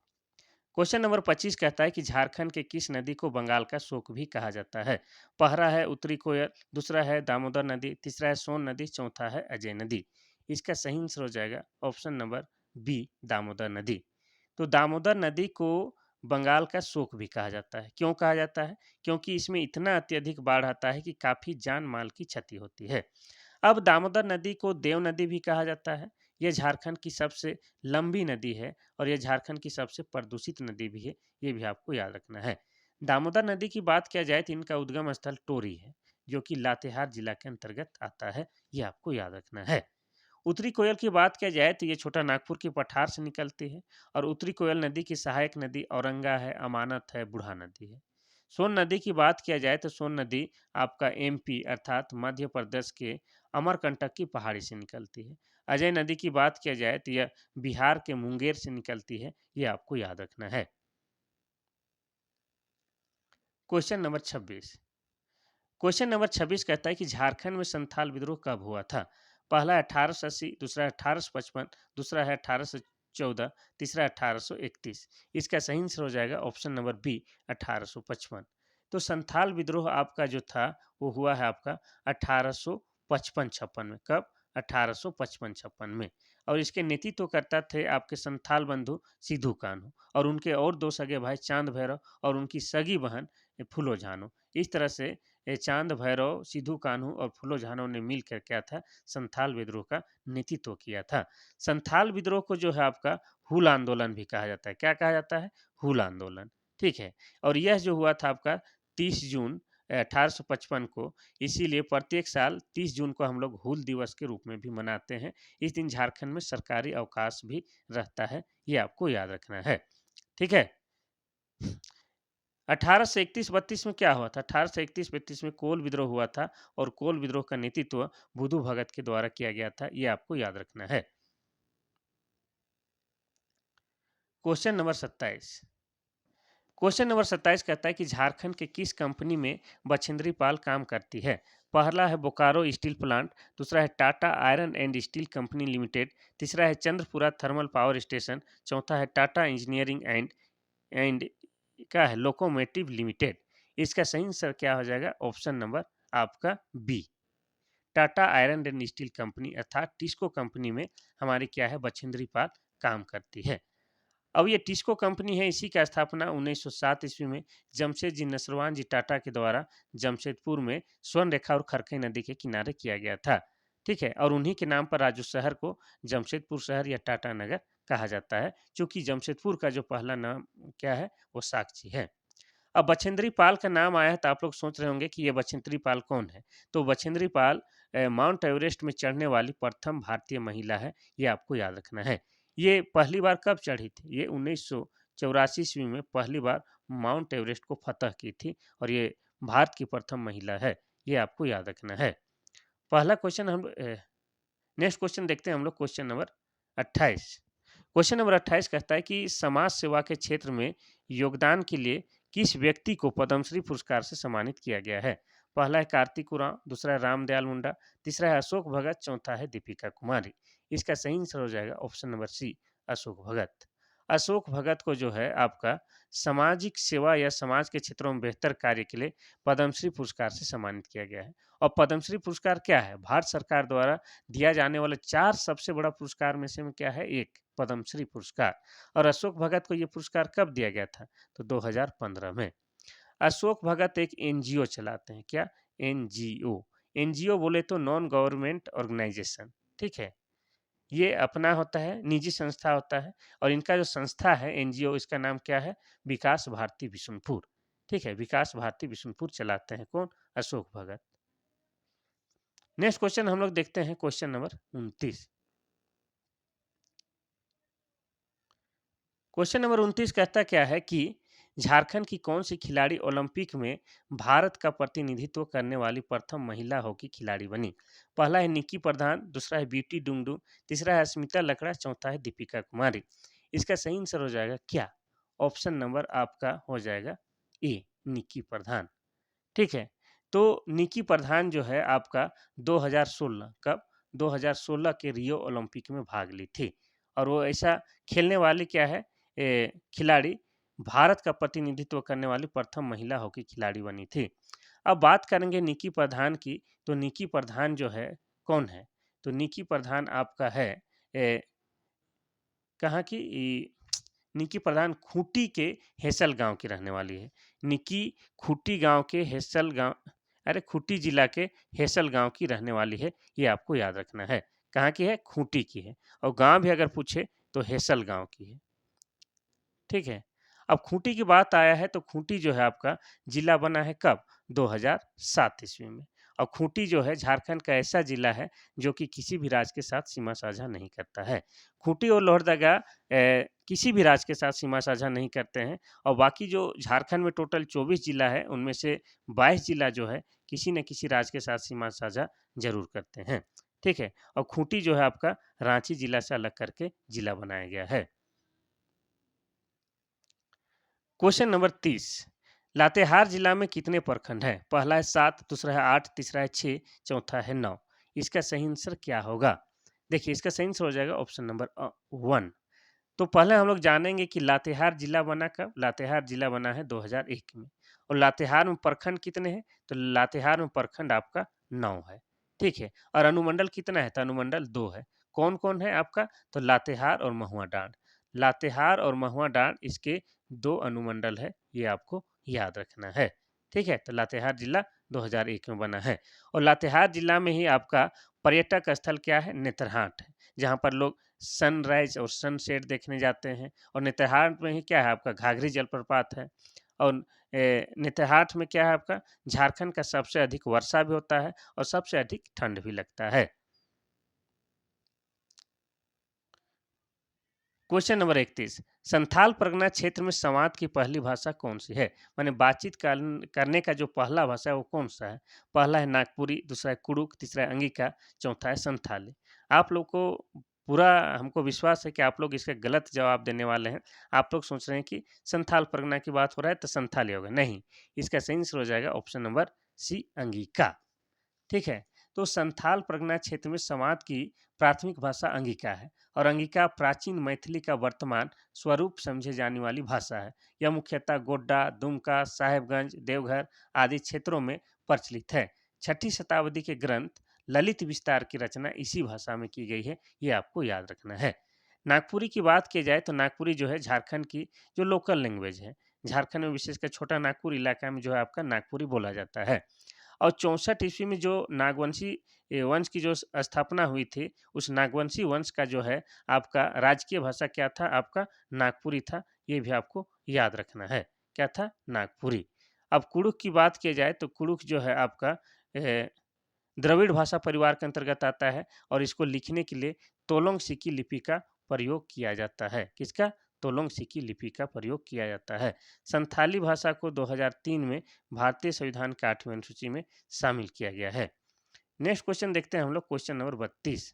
क्वेश्चन नंबर 25 कहता है कि झारखंड के किस नदी को बंगाल का शोक भी कहा जाता है? पहला है उत्तरी कोयल, दूसरा है दामोदर नदी, तीसरा है सोन नदी, चौथा है अजय नदी। इसका सही आंसर हो जाएगा ऑप्शन नंबर बी, दामोदर नदी। तो दामोदर नदी को बंगाल का शोक भी कहा जाता है। क्यों कहा जाता है? क्योंकि इसमें इतना अत्यधिक बाढ़ आता है कि काफी जान माल की क्षति होती है। अब दामोदर नदी को देव नदी भी कहा जाता है। यह झारखंड की सबसे लंबी नदी है और यह झारखंड की सबसे प्रदूषित नदी भी है। ये भी आपको याद रखना है। दामोदर नदी की बात किया जाए तो इनका उद्गम स्थल टोरी है, जो कि लातेहार जिला के अंतर्गत आता है। ये आपको याद रखना है। उत्तरी कोयल की बात किया जाए तो ये छोटा नागपुर की पठार से निकलती है और उत्तरी कोयल नदी की सहायक नदी औरंगा है, अमानत है, बूढ़ा नदी है। सोन नदी की बात किया जाए तो सोन नदी आपका एमपी अर्थात मध्य प्रदेश के अमरकंटक की पहाड़ी से निकलती है। अजय नदी की बात किया जाए तो यह बिहार के मुंगेर से निकलती है। यह आपको याद रखना है। Question number 26। क्वेश्चन नंबर 26 कहता है कि झारखंड में संथाल विद्रोह कब हुआ था? पहला है 1880, दूसरा है 1855, दूसरा है 1814, तीसरा है 1831। इसका सही आंसर हो जाएगा ऑप्शन नंबर बी, 1855। तो संथाल विद्रोह आपका जो था वो हुआ है आपका 1855-56 में। कब? 1855-56 में। और इसके नेतृत्व करता थे आपके संथाल बंधु सिद्धू कान्हू और उनके और दो सगे भाई चांद भैरव और उनकी सगी बहन फूलो झानो। इस तरह से ये चांद भैरव, सिद्धू कान्हू और फूलो झानो ने मिलकर क्या था? संथाल विद्रोह का नेतृत्व किया था। संथाल विद्रोह को जो है आपका हूल आंदोलन भी कहा जाता है। क्या कहा जाता है? हूल आंदोलन। ठीक है। और यह जो हुआ था आपका 30 जून 1855 को, इसीलिए प्रत्येक साल 30 जून को हम लोग हूल दिवस के रूप में भी मनाते हैं। इस दिन झारखंड में सरकारी अवकाश भी रहता है। ये आपको याद रखना है। ठीक है। 1831-32 में क्या हुआ था? 1831-32 में कोल विद्रोह हुआ था और कोल विद्रोह का नेतृत्व बुधु भगत के द्वारा किया गया था। यह आपको याद रखना है। Question number 27। क्वेश्चन नंबर 27 कहता है कि झारखंड के किस कंपनी में बछेंद्री पाल काम करती है? पहला है बोकारो स्टील प्लांट, दूसरा है Tata iron and steel company limited, तीसरा है चंद्रपुरा थर्मल पावर स्टेशन, चौथा है टाटा इंजीनियरिंग एंड का है लोकोमोटिव लिमिटेड। इसका सही आंसर क्या हो जाएगा? ऑप्शन नंबर आपका B, Tata iron and steel company अर्थात टिस्को कंपनी में हमारी क्या है? बछेंद्री पाल काम करती है। अब ये टिस्को कंपनी है, इसी का स्थापना 1907 ईस्वी में जमशेद जी नसरवान जी टाटा के द्वारा जमशेदपुर में स्वर्ण रेखा और खरखई नदी के किनारे किया गया था। ठीक है, और उन्हीं के नाम पर आज उस शहर को जमशेदपुर शहर या टाटा नगर कहा जाता है, क्योंकि जमशेदपुर का जो पहला नाम क्या है, वो साकची है। अब बछेंद्री पाल का नाम आया है तो आप लोग सोच रहे होंगे कि ये बछेंद्री पाल कौन है। तो बछेंद्री पाल माउंट एवरेस्ट में चढ़ने वाली प्रथम भारतीय महिला है, ये आपको याद रखना है। ये पहली बार कब चढ़ी थी? ये 1984 ईस्वी में पहली बार माउंट एवरेस्ट को फतह की थी, और ये भारत की प्रथम महिला है, ये आपको याद रखना है। पहला क्वेश्चन हम नेक्स्ट क्वेश्चन देखते हैं हम लोग, क्वेश्चन नंबर 28। क्वेश्चन नंबर 28 कहता है कि समाज सेवा के क्षेत्र में योगदान के लिए किस व्यक्ति को पद्मश्री पुरस्कार से सम्मानित किया गया है? पहला है कार्तिक उरांव, दूसरा है रामदयाल मुंडा, तीसरा है अशोक भगत, चौथा है दीपिका कुमारी। इसका सही आंसर हो जाएगा ऑप्शन नंबर सी, अशोक भगत। अशोक भगत को जो है आपका सामाजिक सेवा या समाज के क्षेत्रों में बेहतर कार्य के लिए पद्मश्री पुरस्कार से सम्मानित किया गया है। और पद्मश्री पुरस्कार क्या है? भारत सरकार द्वारा दिया जाने वाले 4 सबसे बड़ा पुरस्कार में से में क्या है? एक पद्मश्री पुरस्कार। और अशोक भगत को ये पुरस्कार कब दिया गया था? तो 2015 में। अशोक भगत एक एनजीओ चलाते हैं। क्या? एनजीओ। एनजीओ बोले तो नॉन गवर्नमेंट ऑर्गेनाइजेशन, ठीक है? ये अपना होता है, निजी संस्था होता है, और इनका जो संस्था है एनजीओ, इसका नाम क्या है? विकास भारती बिशुनपुर। ठीक है, विकास भारती बिशुनपुर चलाते हैं कौन? अशोक भगत। नेक्स्ट क्वेश्चन हम लोग देखते हैं, क्वेश्चन नंबर 29। क्वेश्चन नंबर 29 कहता क्या है कि झारखंड की कौन सी खिलाड़ी ओलंपिक में भारत का प्रतिनिधित्व करने वाली प्रथम महिला हॉकी खिलाड़ी बनी? पहला है निक्की प्रधान, दूसरा है ब्यूटी डुंगडू, तीसरा है स्मिता लकड़ा, चौथा है दीपिका कुमारी। इसका सही आंसर हो जाएगा क्या? ऑप्शन नंबर आपका हो जाएगा ए, निक्की प्रधान। ठीक है, तो निक्की प्रधान जो है आपका 2016 कब? 2016 के रियो ओलंपिक में भाग ली थी, और वो ऐसा खेलने वाली क्या है, खिलाड़ी, भारत का प्रतिनिधित्व करने वाली प्रथम महिला हॉकी खिलाड़ी बनी थी। अब बात करेंगे निक्की प्रधान की, तो निक्की प्रधान जो है कौन है? तो निक्की प्रधान आपका है कहाँ की? निक्की प्रधान खूंटी के हेसल गांव की रहने वाली है। निक्की खूंटी गांव के हेसल गांव, अरे खूंटी जिला के हेसल गांव की रहने वाली है, ये आपको याद रखना है। कहाँ की है? खूंटी की है, और गांव भी अगर पूछे तो हेसल गांव की है। ठीक है, अब खूंटी की बात आया है तो खूंटी जो है आपका जिला बना है कब? 2007 ईस्वी में। और खूंटी जो है झारखंड का ऐसा जिला है जो कि किसी भी राज्य के साथ सीमा साझा नहीं करता है। खूंटी और लोहरदगा किसी भी राज्य के साथ सीमा साझा नहीं करते हैं, और बाकी जो झारखंड में टोटल 24 जिला है, उनमें से 22 जिला जो है किसी न किसी राज्य के साथ सीमा साझा जरूर करते हैं। ठीक है, और खूंटी जो है आपका रांची जिला से अलग करके जिला बनाया गया है। Question number 30। लातेहार जिला में कितने प्रखंड हैं? पहला है 7, दूसरा है 8, तीसरा है 6, चौथा है 9। इसका सही आंसर क्या होगा? देखिए, इसका सही आंसर हो जाएगा ऑप्शन नंबर 1। तो पहले हम लोग जानेंगे कि लातेहार जिला बना कब? लातेहार जिला बना है 2001 में। और लातेहार में प्रखंड कितने हैं? तो लातेहार में प्रखंड आपका 9 है। ठीक है, और अनुमंडल कितना है? तो अनुमंडल 2 है। कौन कौन है आपका? तो लातेहार और महुआ डांड। लातेहार और महुआ डांड इसके 2 अनुमंडल है, ये आपको याद रखना है। ठीक है, तो लातेहार जिला 2001 में बना है। और लातेहार जिला में ही आपका पर्यटक स्थल क्या है? नेत्रहाट है, जहाँ पर लोग सनराइज और सनसेट देखने जाते हैं। और नेतरहाट में ही क्या है आपका? घाघरी जलप्रपात है। और नेतरहाट में क्या है आपका? झारखंड का सबसे अधिक वर्षा भी होता है, और सबसे अधिक ठंड भी लगता है। Question number 31। संथाल परगना क्षेत्र में संवाद की पहली भाषा कौन सी है? माने बातचीत करने का जो पहला भाषा है वो कौन सा है? पहला है नागपुरी, दूसरा है कुड़ुक, तीसरा है अंगिका, चौथा है संथाली। आप लोग को पूरा हमको विश्वास है कि आप लोग इसका गलत जवाब देने वाले हैं। आप लोग सोच रहे हैं कि संथाल परगना की बात हो रहा है तो संथाली होगा, नहीं। इसका सही आंसर हो जाएगा ऑप्शन नंबर सी, अंगिका। ठीक है, तो संथाल परगना क्षेत्र में संवाद की प्राथमिक भाषा अंगिका है, और अंगिका प्राचीन मैथिली का वर्तमान स्वरूप समझे जाने वाली भाषा है। यह मुख्यतः गोड्डा, दुमका, साहेबगंज, देवघर आदि क्षेत्रों में प्रचलित है। 6ठी शताब्दी के ग्रंथ ललित विस्तार की रचना इसी भाषा में की गई है, ये आपको याद रखना है। नागपुरी की बात की जाए तो नागपुरी जो है झारखंड की जो लोकल लैंग्वेज है। झारखंड में विशेषकर छोटा नागपुर इलाका में जो है आपका नागपुरी बोला जाता है। और 64 ईस्वी में जो नागवंशी वंश की जो स्थापना हुई थी, उस नागवंशी वंश का जो है आपका राजकीय भाषा क्या था? आपका नागपुरी था। ये भी आपको याद रखना है। क्या था? नागपुरी। अब कुड़ुख की बात की जाए तो कुड़ुख जो है आपका द्रविड़ भाषा परिवार के अंतर्गत आता है और इसको लिखने के लिए तोलोंग सिक्की लिपि का प्रयोग किया जाता है। किसका? तोलोंग सिक्की लिपि का प्रयोग किया जाता है। संथाली भाषा को 2003 में भारतीय संविधान के 8वें अनुसूची में शामिल किया गया है। नेक्स्ट क्वेश्चन देखते हैं हम लोग, क्वेश्चन नंबर 32।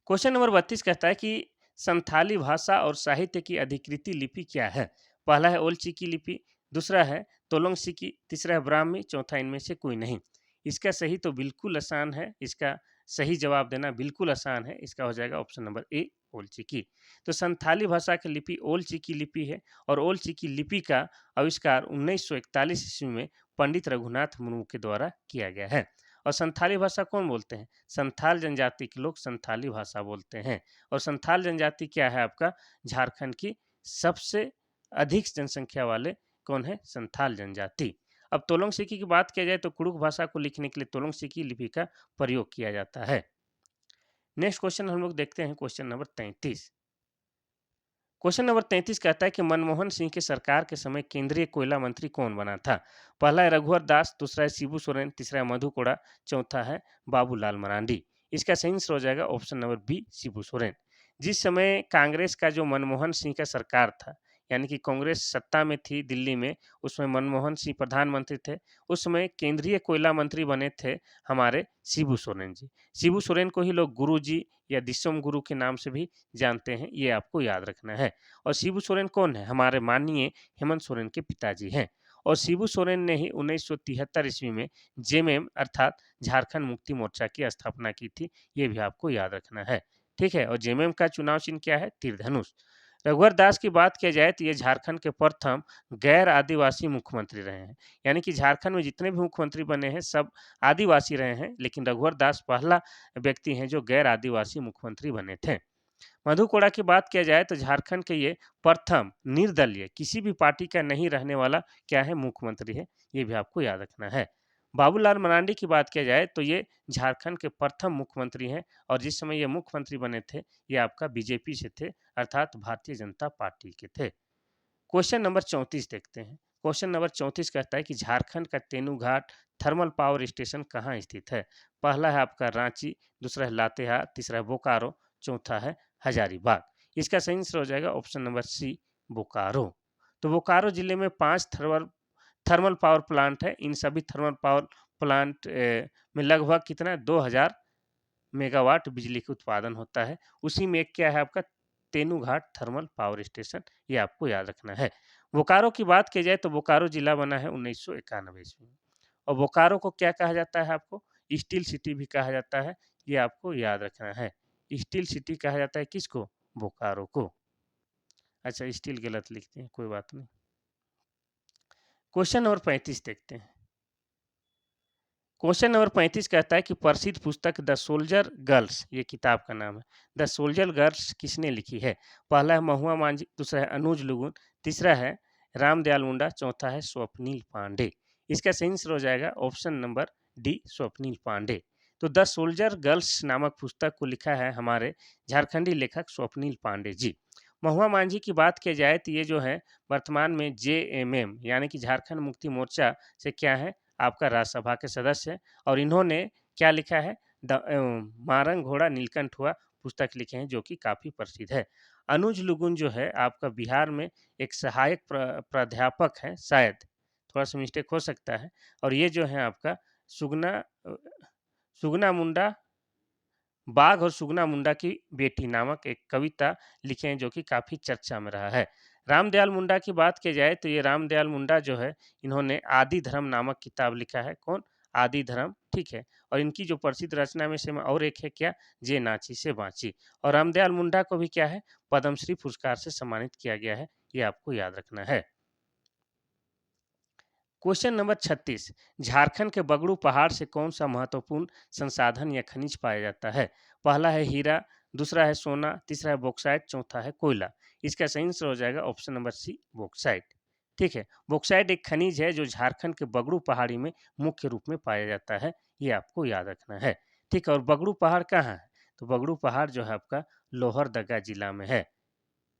क्वेश्चन नंबर 32 कहता है कि संथाली भाषा और साहित्य की अधिकृत लिपि क्या है? पहला है ओल चिकी लिपि, दूसरा है तोलोंग सिकी, तीसरा है ब्राह्मी, चौथा इनमें से कोई नहीं। इसका सही तो बिल्कुल आसान है, इसका सही जवाब देना बिल्कुल आसान है। इसका हो जाएगा ऑप्शन नंबर ए, ओल चिकी। तो संथाली भाषा की लिपि ओल चिकी लिपि है और ओल चिकी लिपि का आविष्कार 1941 ईस्वी में पंडित रघुनाथ मुर्मू के द्वारा किया गया है। और संथाली भाषा कौन बोलते हैं? संथाल जनजाति के लोग संथाली भाषा बोलते हैं। और संथाल जनजाति क्या है आपका? झारखंड की सबसे अधिक जनसंख्या वाले कौन है? संथाल जनजाति। अब तोलोंग सिकी की बात किया जाए तो कुड़ुख भाषा को लिखने के लिए तोलोंग सिकी लिपि का प्रयोग किया जाता है। नेक्स्ट क्वेश्चन हम लोग देखते हैं, क्वेश्चन नंबर 33। क्वेश्चन नंबर 33 कहता है कि मनमोहन सिंह की सरकार के समय केंद्रीय कोयला मंत्री कौन बना था? पहला है रघुवर दास, दूसरा है शिबू सोरेन, तीसरा है मधु कोड़ा, चौथा है बाबूलाल मरांडी। इसका सही आंसर हो जाएगा option number B, Shibu Soren. जिस समय कांग्रेस का जो मनमोहन सिंह का सरकार था, यानी कि कांग्रेस सत्ता में थी दिल्ली में, उसमें मनमोहन सिंह प्रधानमंत्री थे। उस समय केंद्रीय कोयला मंत्री बने थे हमारे शिबू सोरेन जी। शिबू सोरेन को ही लोग गुरु जी या दिसोम गुरु के नाम से भी जानते हैं, ये आपको याद रखना है। और शिबू सोरेन कौन है? हमारे माननीय हेमंत सोरेन के पिताजी हैं। और शिबू सोरेन ने ही 1973 ईस्वी में जेएमएम अर्थात झारखंड मुक्ति मोर्चा की स्थापना की थी। ये भी आपको याद रखना है। ठीक है, और जेएमएम का चुनाव चिन्ह क्या है? तीर धनुष। रघुवर दास की बात किया जाए तो ये झारखंड के प्रथम गैर आदिवासी मुख्यमंत्री रहे हैं। यानी कि झारखंड में जितने भी मुख्यमंत्री बने हैं सब आदिवासी रहे हैं, लेकिन रघुवर दास पहला व्यक्ति हैं जो गैर आदिवासी मुख्यमंत्री बने थे। मधु कोड़ा की बात किया जाए तो झारखंड के ये प्रथम निर्दलीय किसी भी पार्टी का नहीं रहने वाला क्या है? मुख्यमंत्री है। ये भी आपको याद रखना है। बाबूलाल मरांडी की बात किया जाए तो ये झारखंड के प्रथम मुख्यमंत्री हैं और जिस समय ये मुख्यमंत्री बने थे ये आपका बीजेपी से थे, अर्थात भारतीय जनता पार्टी के थे। क्वेश्चन नंबर 34 देखते हैं। क्वेश्चन नंबर 34 कहता है कि झारखंड का तेनूघाट थर्मल पावर स्टेशन कहाँ स्थित है? पहला है आपका रांची, दूसरा है लातेहार, तीसरा है बोकारो, चौथा है हजारीबाग। इसका सही आंसर हो जाएगा ऑप्शन नंबर सी, बोकारो। तो बोकारो जिले में 5 थर्मल थर्मल पावर प्लांट है। इन सभी थर्मल पावर प्लांट में लगभग कितना? 2000 मेगावाट बिजली का उत्पादन होता है। उसी में एक क्या है आपका? Tenughat thermal power station. ये आपको याद रखना है। बोकारो की बात की जाए तो बोकारो जिला बना है 1991 ईस्वी में। और बोकारो को क्या कहा जाता है आपको? स्टील सिटी भी कहा जाता है। ये आपको याद रखना है। स्टील सिटी कहा जाता है किसको? बोकारो को। अच्छा, स्टील गलत लिखते हैं, कोई बात नहीं। क्वेश्चन नंबर 35 देखते हैं। क्वेश्चन नंबर 35 कहता है कि प्रसिद्ध पुस्तक द सोल्जर गर्ल्स, ये किताब का नाम है, द सोल्जर गर्ल्स किसने लिखी है? पहला है महुआ मांझी, दूसरा है अनुज लुगुन, तीसरा है रामदयाल मुंडा, चौथा है स्वप्निल पांडे। इसका सही आंसर हो जाएगा option number D, Swapnil Pande. तो द सोल्जर गर्ल्स नामक पुस्तक को लिखा है हमारे झारखंडी लेखक स्वप्निल पांडे जी। महुआ मांझी की बात की जाए तो ये जो है वर्तमान में जेएमएम यानी कि झारखंड मुक्ति मोर्चा से क्या है? आपका राज्यसभा के सदस्य हैं और इन्होंने क्या लिखा है? मारंग घोड़ा नीलकंठ हुआ पुस्तक लिखे हैं जो कि काफ़ी प्रसिद्ध है। अनुज लुगुन जो है आपका बिहार में एक सहायक प्राध्यापक हैं शायद, थोड़ा-सा मिस्टेक हो सकता है। और ये जो है आपका सुगना सुगना मुंडा बाघ और सुगना मुंडा की बेटी नामक एक कविता लिखे हैं जो कि काफ़ी चर्चा में रहा है। रामदयाल मुंडा की बात की जाए तो ये रामदयाल मुंडा जो है इन्होंने आदि धर्म नामक किताब लिखा है। कौन? आदि धर्म, ठीक है। और इनकी जो प्रसिद्ध रचना में से और एक है क्या? जे नाची से बाँची। और रामदयाल मुंडा को भी क्या है? पद्मश्री पुरस्कार से सम्मानित किया गया है। ये आपको याद रखना है। Question number 36। झारखंड के बगड़ू पहाड़ से कौन सा महत्वपूर्ण संसाधन या खनिज पाया जाता है? पहला है हीरा, दूसरा है सोना, तीसरा है बॉक्साइट, चौथा है कोयला। इसका सही आंसर हो जाएगा ऑप्शन नंबर सी बॉक्साइट। ठीक है, बॉक्साइट एक खनिज है जो झारखंड के बगड़ू पहाड़ी में मुख्य रूप में पाया जाता है, ये आपको याद रखना है। ठीक है, और बगड़ू पहाड़ कहाँ है? तो बगड़ू पहाड़ जो है आपका लोहरदगा जिला में है,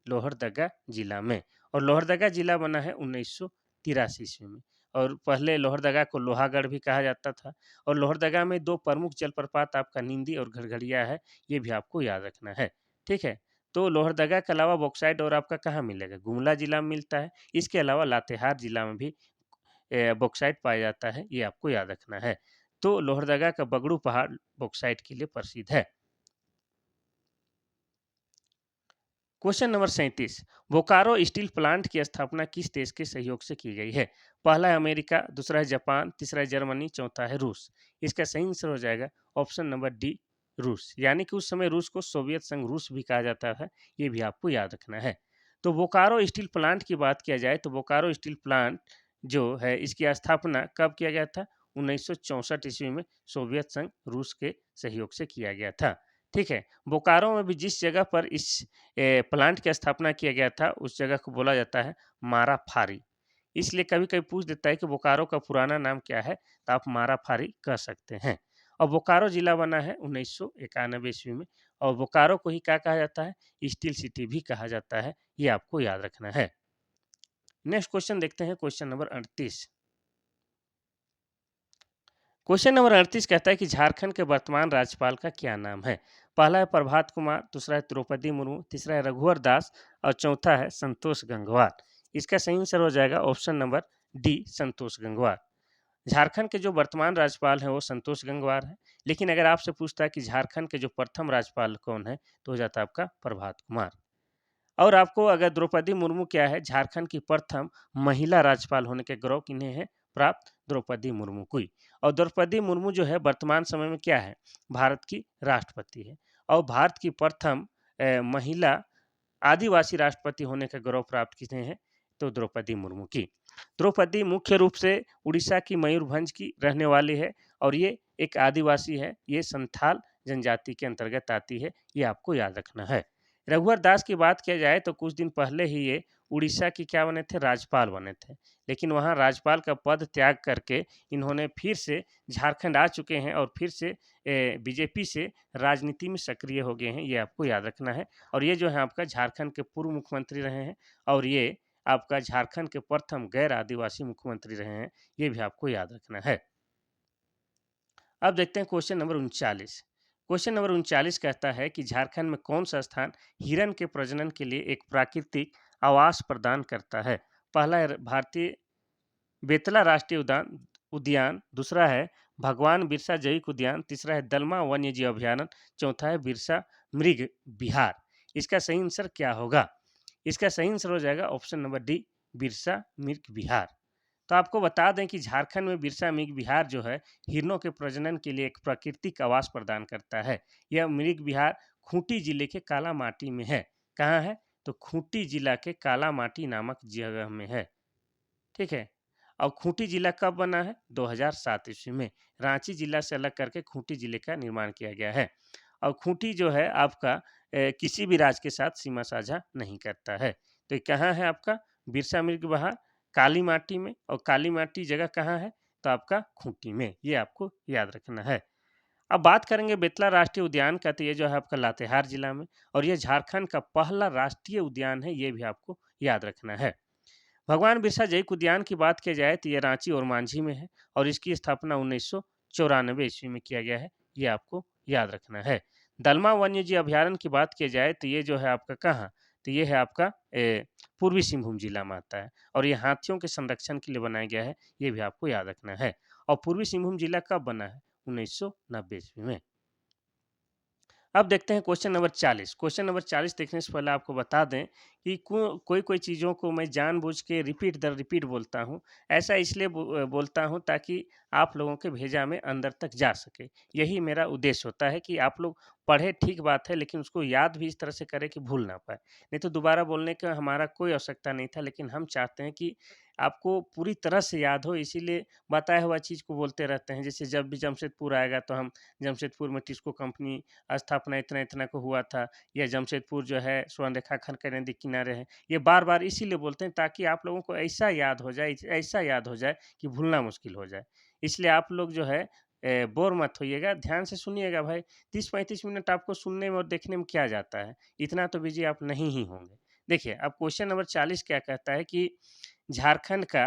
लोहरदगा जिला में। और लोहरदगा जिला बना है 1983 ईस्वी में। और पहले लोहरदगा को लोहागढ़ भी कहा जाता था। और लोहरदगा में दो प्रमुख जलप्रपात आपका नींदी और घड़घड़िया है, ये भी आपको याद रखना है। ठीक है, तो लोहरदगा के अलावा बॉक्साइट और आपका कहाँ मिलेगा? गुमला जिला में मिलता है। इसके अलावा लातेहार जिला में भी बॉक्साइट पाया जाता है, ये आपको याद रखना है। तो लोहरदगा का बगड़ू पहाड़ बॉक्साइट के लिए प्रसिद्ध है। Question number 37, Bokaro steel plant की स्थापना किस देश के सहयोग से की गई है? पहला है अमेरिका, दूसरा है जापान, तीसरा है जर्मनी, चौथा है रूस। इसका सही आंसर हो जाएगा ऑप्शन नंबर डी रूस। यानी कि उस समय रूस को सोवियत संघ रूस भी कहा जाता था, ये भी आपको याद रखना है। तो बोकारो स्टील प्लांट की बात किया जाए तो बोकारो स्टील प्लांट जो है इसकी स्थापना कब किया गया था? 1964 ईस्वी में सोवियत संघ रूस के सहयोग से किया गया था। ठीक है, बोकारो में भी जिस जगह पर इस प्लांट की स्थापना किया गया था उस जगह को बोला जाता है माराफारी। इसलिए कभी कभी पूछ देता है कि बोकारो का पुराना नाम क्या है, तो आप माराफारी कह सकते हैं। और बोकारो जिला बना है 1991 ईस्वी में। और बोकारो को ही क्या कहा जाता है? स्टील सिटी भी कहा जाता है, ये आपको याद रखना है। नेक्स्ट क्वेश्चन देखते हैं, क्वेश्चन नंबर 38। क्वेश्चन नंबर 38 कहता है कि झारखंड के वर्तमान राज्यपाल का क्या नाम है? पहला है प्रभात कुमार, दूसरा है द्रौपदी मुर्मू, तीसरा है रघुवर दास और चौथा है संतोष गंगवार। इसका सही आंसर हो जाएगा option number D Santosh Gangwar. Jharkhand के जो वर्तमान राज्यपाल हैं वो संतोष गंगवार है। लेकिन अगर आपसे पूछता है कि झारखंड के जो प्रथम राज्यपाल कौन है, तो हो जाता है आपका प्रभात कुमार। और आपको अगर द्रौपदी मुर्मू क्या है, झारखंड की प्रथम महिला राज्यपाल होने के गौरव किन्हें है प्राप्त? द्रौपदी मुर्मू को ही। और द्रौपदी मुर्मू जो है वर्तमान समय में क्या है? भारत की राष्ट्रपति है। और भारत की प्रथम महिला आदिवासी राष्ट्रपति होने का गौरव प्राप्त किसे हैं? तो द्रौपदी मुर्मू की। द्रौपदी मुख्य रूप से उड़ीसा की मयूरभंज की रहने वाली है और ये एक आदिवासी है, ये संथाल जनजाति के अंतर्गत आती है, ये आपको याद रखना है। रघुवर दास की बात किया जाए तो कुछ दिन पहले ही ये उड़ीसा की क्या बने थे? राज्यपाल बने थे। लेकिन वहाँ राज्यपाल का पद त्याग करके इन्होंने फिर से झारखंड आ चुके हैं और फिर से बीजेपी से राजनीति में सक्रिय हो गए हैं, ये आपको याद रखना है। और ये जो है आपका झारखंड के पूर्व मुख्यमंत्री रहे हैं और ये आपका झारखंड के प्रथम गैर आदिवासी मुख्यमंत्री रहे हैं, ये भी आपको याद रखना है। अब देखते हैं क्वेश्चन नंबर 39। क्वेश्चन नंबर 39 कहता है कि झारखंड में कौन सा स्थान हिरन के प्रजनन के लिए एक प्राकृतिक आवास प्रदान करता है? पहला है भारतीय बेतला राष्ट्रीय उद्यान उद्यान, दूसरा है भगवान बिरसा जैविक उद्यान, तीसरा है दलमा वन्य जीव अभयारण्य, चौथा है बिरसा मृग विहार। इसका सही आंसर क्या होगा? इसका सही आंसर हो जाएगा ऑप्शन नंबर डी बिरसा मृग विहार। तो आपको बता दें कि झारखंड में बिरसा मृग विहार जो है हिरणों के प्रजनन के लिए एक प्राकृतिक आवास प्रदान करता है। यह मृग विहार खूंटी जिले के कालामाटी में है। कहाँ है? तो खूंटी जिला के कालामाटी नामक जगह में है। ठीक है, और खूंटी जिला कब बना है? 2007 ईस्वी में। रांची जिला से अलग करके खूंटी जिले का निर्माण किया गया है। और खूंटी जो है आपका किसी भी राज्य के साथ सीमा साझा नहीं करता है। तो ये कहाँ है आपका? बिरसा मृग विहार काली माटी में। और काली माटी जगह कहाँ है? तो आपका खूंटी में, ये आपको याद रखना है। अब बात करेंगे बेतला राष्ट्रीय उद्यान का, तो ये जो है आपका लातेहार जिला में। और ये झारखंड का पहला राष्ट्रीय उद्यान है, ये भी आपको याद रखना है। भगवान बिरसा जैविक उद्यान की बात की जाए तो ये रांची और मांझी में है और इसकी स्थापना 1994 ईस्वी में किया गया है, ये आपको याद रखना है। दलमा वन्य जीव अभयारण्य की बात की जाए तो ये जो है आपका कहाँ? तो ये है आपका पूर्वी सिंहभूम जिला में आता है और ये हाथियों के संरक्षण के लिए बनाया गया है, ये भी आपको याद रखना है। और पूर्वी सिंहभूम जिला कब बना है? 1990 ईस्वी में। अब देखते हैं क्वेश्चन नंबर 40। क्वेश्चन नंबर 40 देखने से पहले आपको बता दें कि कोई-कोई चीज़ों को मैं जानबूझ के रिपीट दर रिपीट बोलता हूँ। ऐसा इसलिए बोलता हूँ ताकि आप लोगों के भेजा में अंदर तक जा सके। यही मेरा उद्देश्य होता है कि आप लोग पढ़ें, ठीक बात है, लेकिन उसको याद भी इस तरह से करें कि भूल ना पाएँ। नहीं तो दोबारा बोलने का हमारा कोई आवश्यकता नहीं था, लेकिन हम चाहते हैं कि आपको पूरी तरह से याद हो, इसीलिए बताया हुआ चीज़ को बोलते रहते हैं। जैसे जब भी जमशेदपुर आएगा तो हम जमशेदपुर में टिस्को कंपनी स्थापना इतना-इतना को हुआ था, या जमशेदपुर जो है स्वर्णरेखा खंड के नदी किनारे है। ये बार-बार इसीलिए बोलते हैं ताकि आप लोगों को ऐसा याद हो जाए, ऐसा याद हो जाए कि भूलना मुश्किल हो जाए। इसलिए आप लोग जो है बोर मत होइएगा, ध्यान से सुनिएगा भाई। 30-35 मिनट आपको सुनने में और देखने में क्या जाता है? इतना तो बिज़ी आप नहीं ही होंगे। देखिए, अब क्वेश्चन नंबर 40 क्या कहता है कि झारखंड का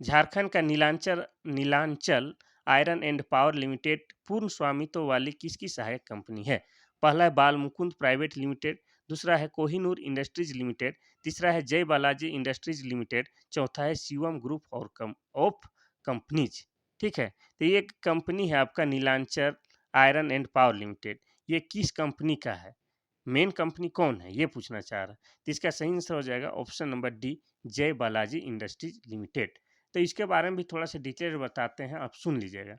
झारखंड का Nilanchal Nilanchal iron and power limited पूर्ण स्वामित्व वाली किसकी सहायक कंपनी है? पहला है बाल मुकुंद प्राइवेट लिमिटेड, दूसरा है कोहिनूर इंडस्ट्रीज लिमिटेड, तीसरा है जय बालाजी इंडस्ट्रीज लिमिटेड, चौथा है शिवम ग्रुप और ऑफ कंपनीज। ठीक है, तो ये कंपनी है आपका Nilanchal iron and power limited. ये किस कंपनी का है? मेन कंपनी कौन है, ये पूछना चाह रहा है। तो इसका सही आंसर हो जाएगा ऑप्शन नंबर डी, जय बालाजी इंडस्ट्रीज लिमिटेड। तो इसके बारे में भी थोड़ा सा डिटेल बताते हैं, आप सुन लीजिएगा।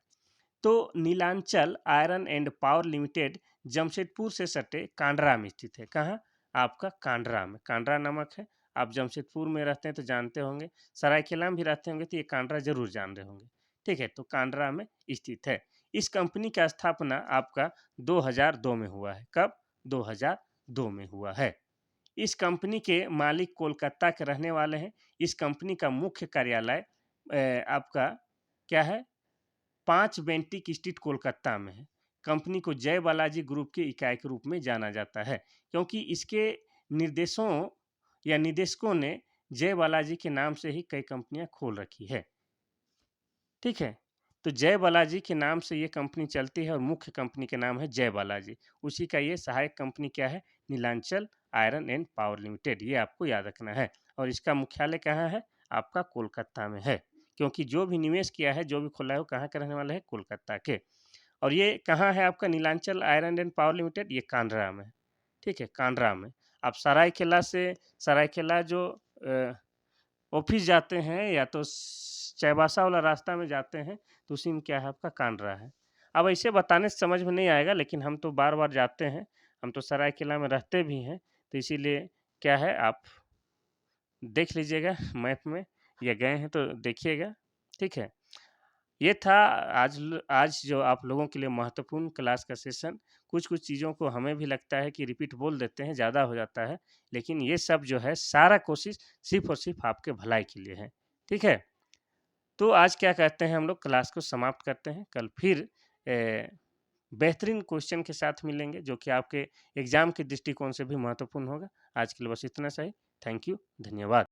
तो Nilanchal iron and power limited Jamshedpur से सटे कांडरा में स्थित है। कहाँ? आपका कांडरा में। कांडरा नमक है। आप जमशेदपुर में रहते हैं तो जानते होंगे, सरायकेला में भी रहते होंगे तो ये कांडरा जरूर जान रहे होंगे। ठीक है, तो कांडरा में स्थित है। इस कंपनी का स्थापना आपका 2002 में हुआ है। कब? 2002 में हुआ है। इस कंपनी के मालिक कोलकाता के रहने वाले हैं। इस कंपनी का मुख्य कार्यालय आपका क्या है? 5 बेंटिक स्ट्रीट कोलकाता में है। कंपनी को जय बालाजी ग्रुप की इकाई के रूप में जाना जाता है, क्योंकि इसके निर्देशों या निदेशकों ने जय बालाजी के नाम से ही कई कंपनियां खोल रखी है। ठीक है, तो जय बालाजी के नाम से ये कंपनी चलती है और मुख्य कंपनी का नाम है जय बालाजी। उसी का ये सहायक कंपनी क्या है? Nilanchal iron and power limited. ये आपको याद रखना है। और इसका मुख्यालय कहाँ है? आपका कोलकाता में है, क्योंकि जो भी निवेश किया है, जो भी खोला है, वो कहाँ के रहने वाले हैं? कोलकाता के। और ये कहाँ है आपका Nilanchal iron and power limited? ये कांडरा में है। ठीक है, कांडरा में। आप सरायकेला से सरायकेला जो ऑफिस जाते हैं या तो चाईबासा वाला रास्ता में जाते हैं, तो उसी में क्या है? आपका कांडरा है। अब ऐसे बताने से समझ में नहीं आएगा, लेकिन हम तो बार बार जाते हैं, हम तो सरायकेला में रहते भी हैं, तो इसीलिए क्या है, आप देख लीजिएगा मैप में, या गए हैं तो देखिएगा। ठीक है, ये था आज जो आप लोगों के लिए महत्वपूर्ण क्लास का सेशन। कुछ कुछ चीज़ों को हमें भी लगता है कि रिपीट बोल देते हैं, ज़्यादा हो जाता है, लेकिन ये सब जो है सारा कोशिश सिर्फ और सिर्फ आपके भलाई के लिए है। ठीक है, तो आज क्या कहते हैं, हम लोग क्लास को समाप्त करते हैं। कल फिर बेहतरीन क्वेश्चन के साथ मिलेंगे, जो कि आपके एग्जाम के दृष्टिकोण से भी महत्वपूर्ण होगा। आज के लिए बस इतना सही। थैंक यू, धन्यवाद।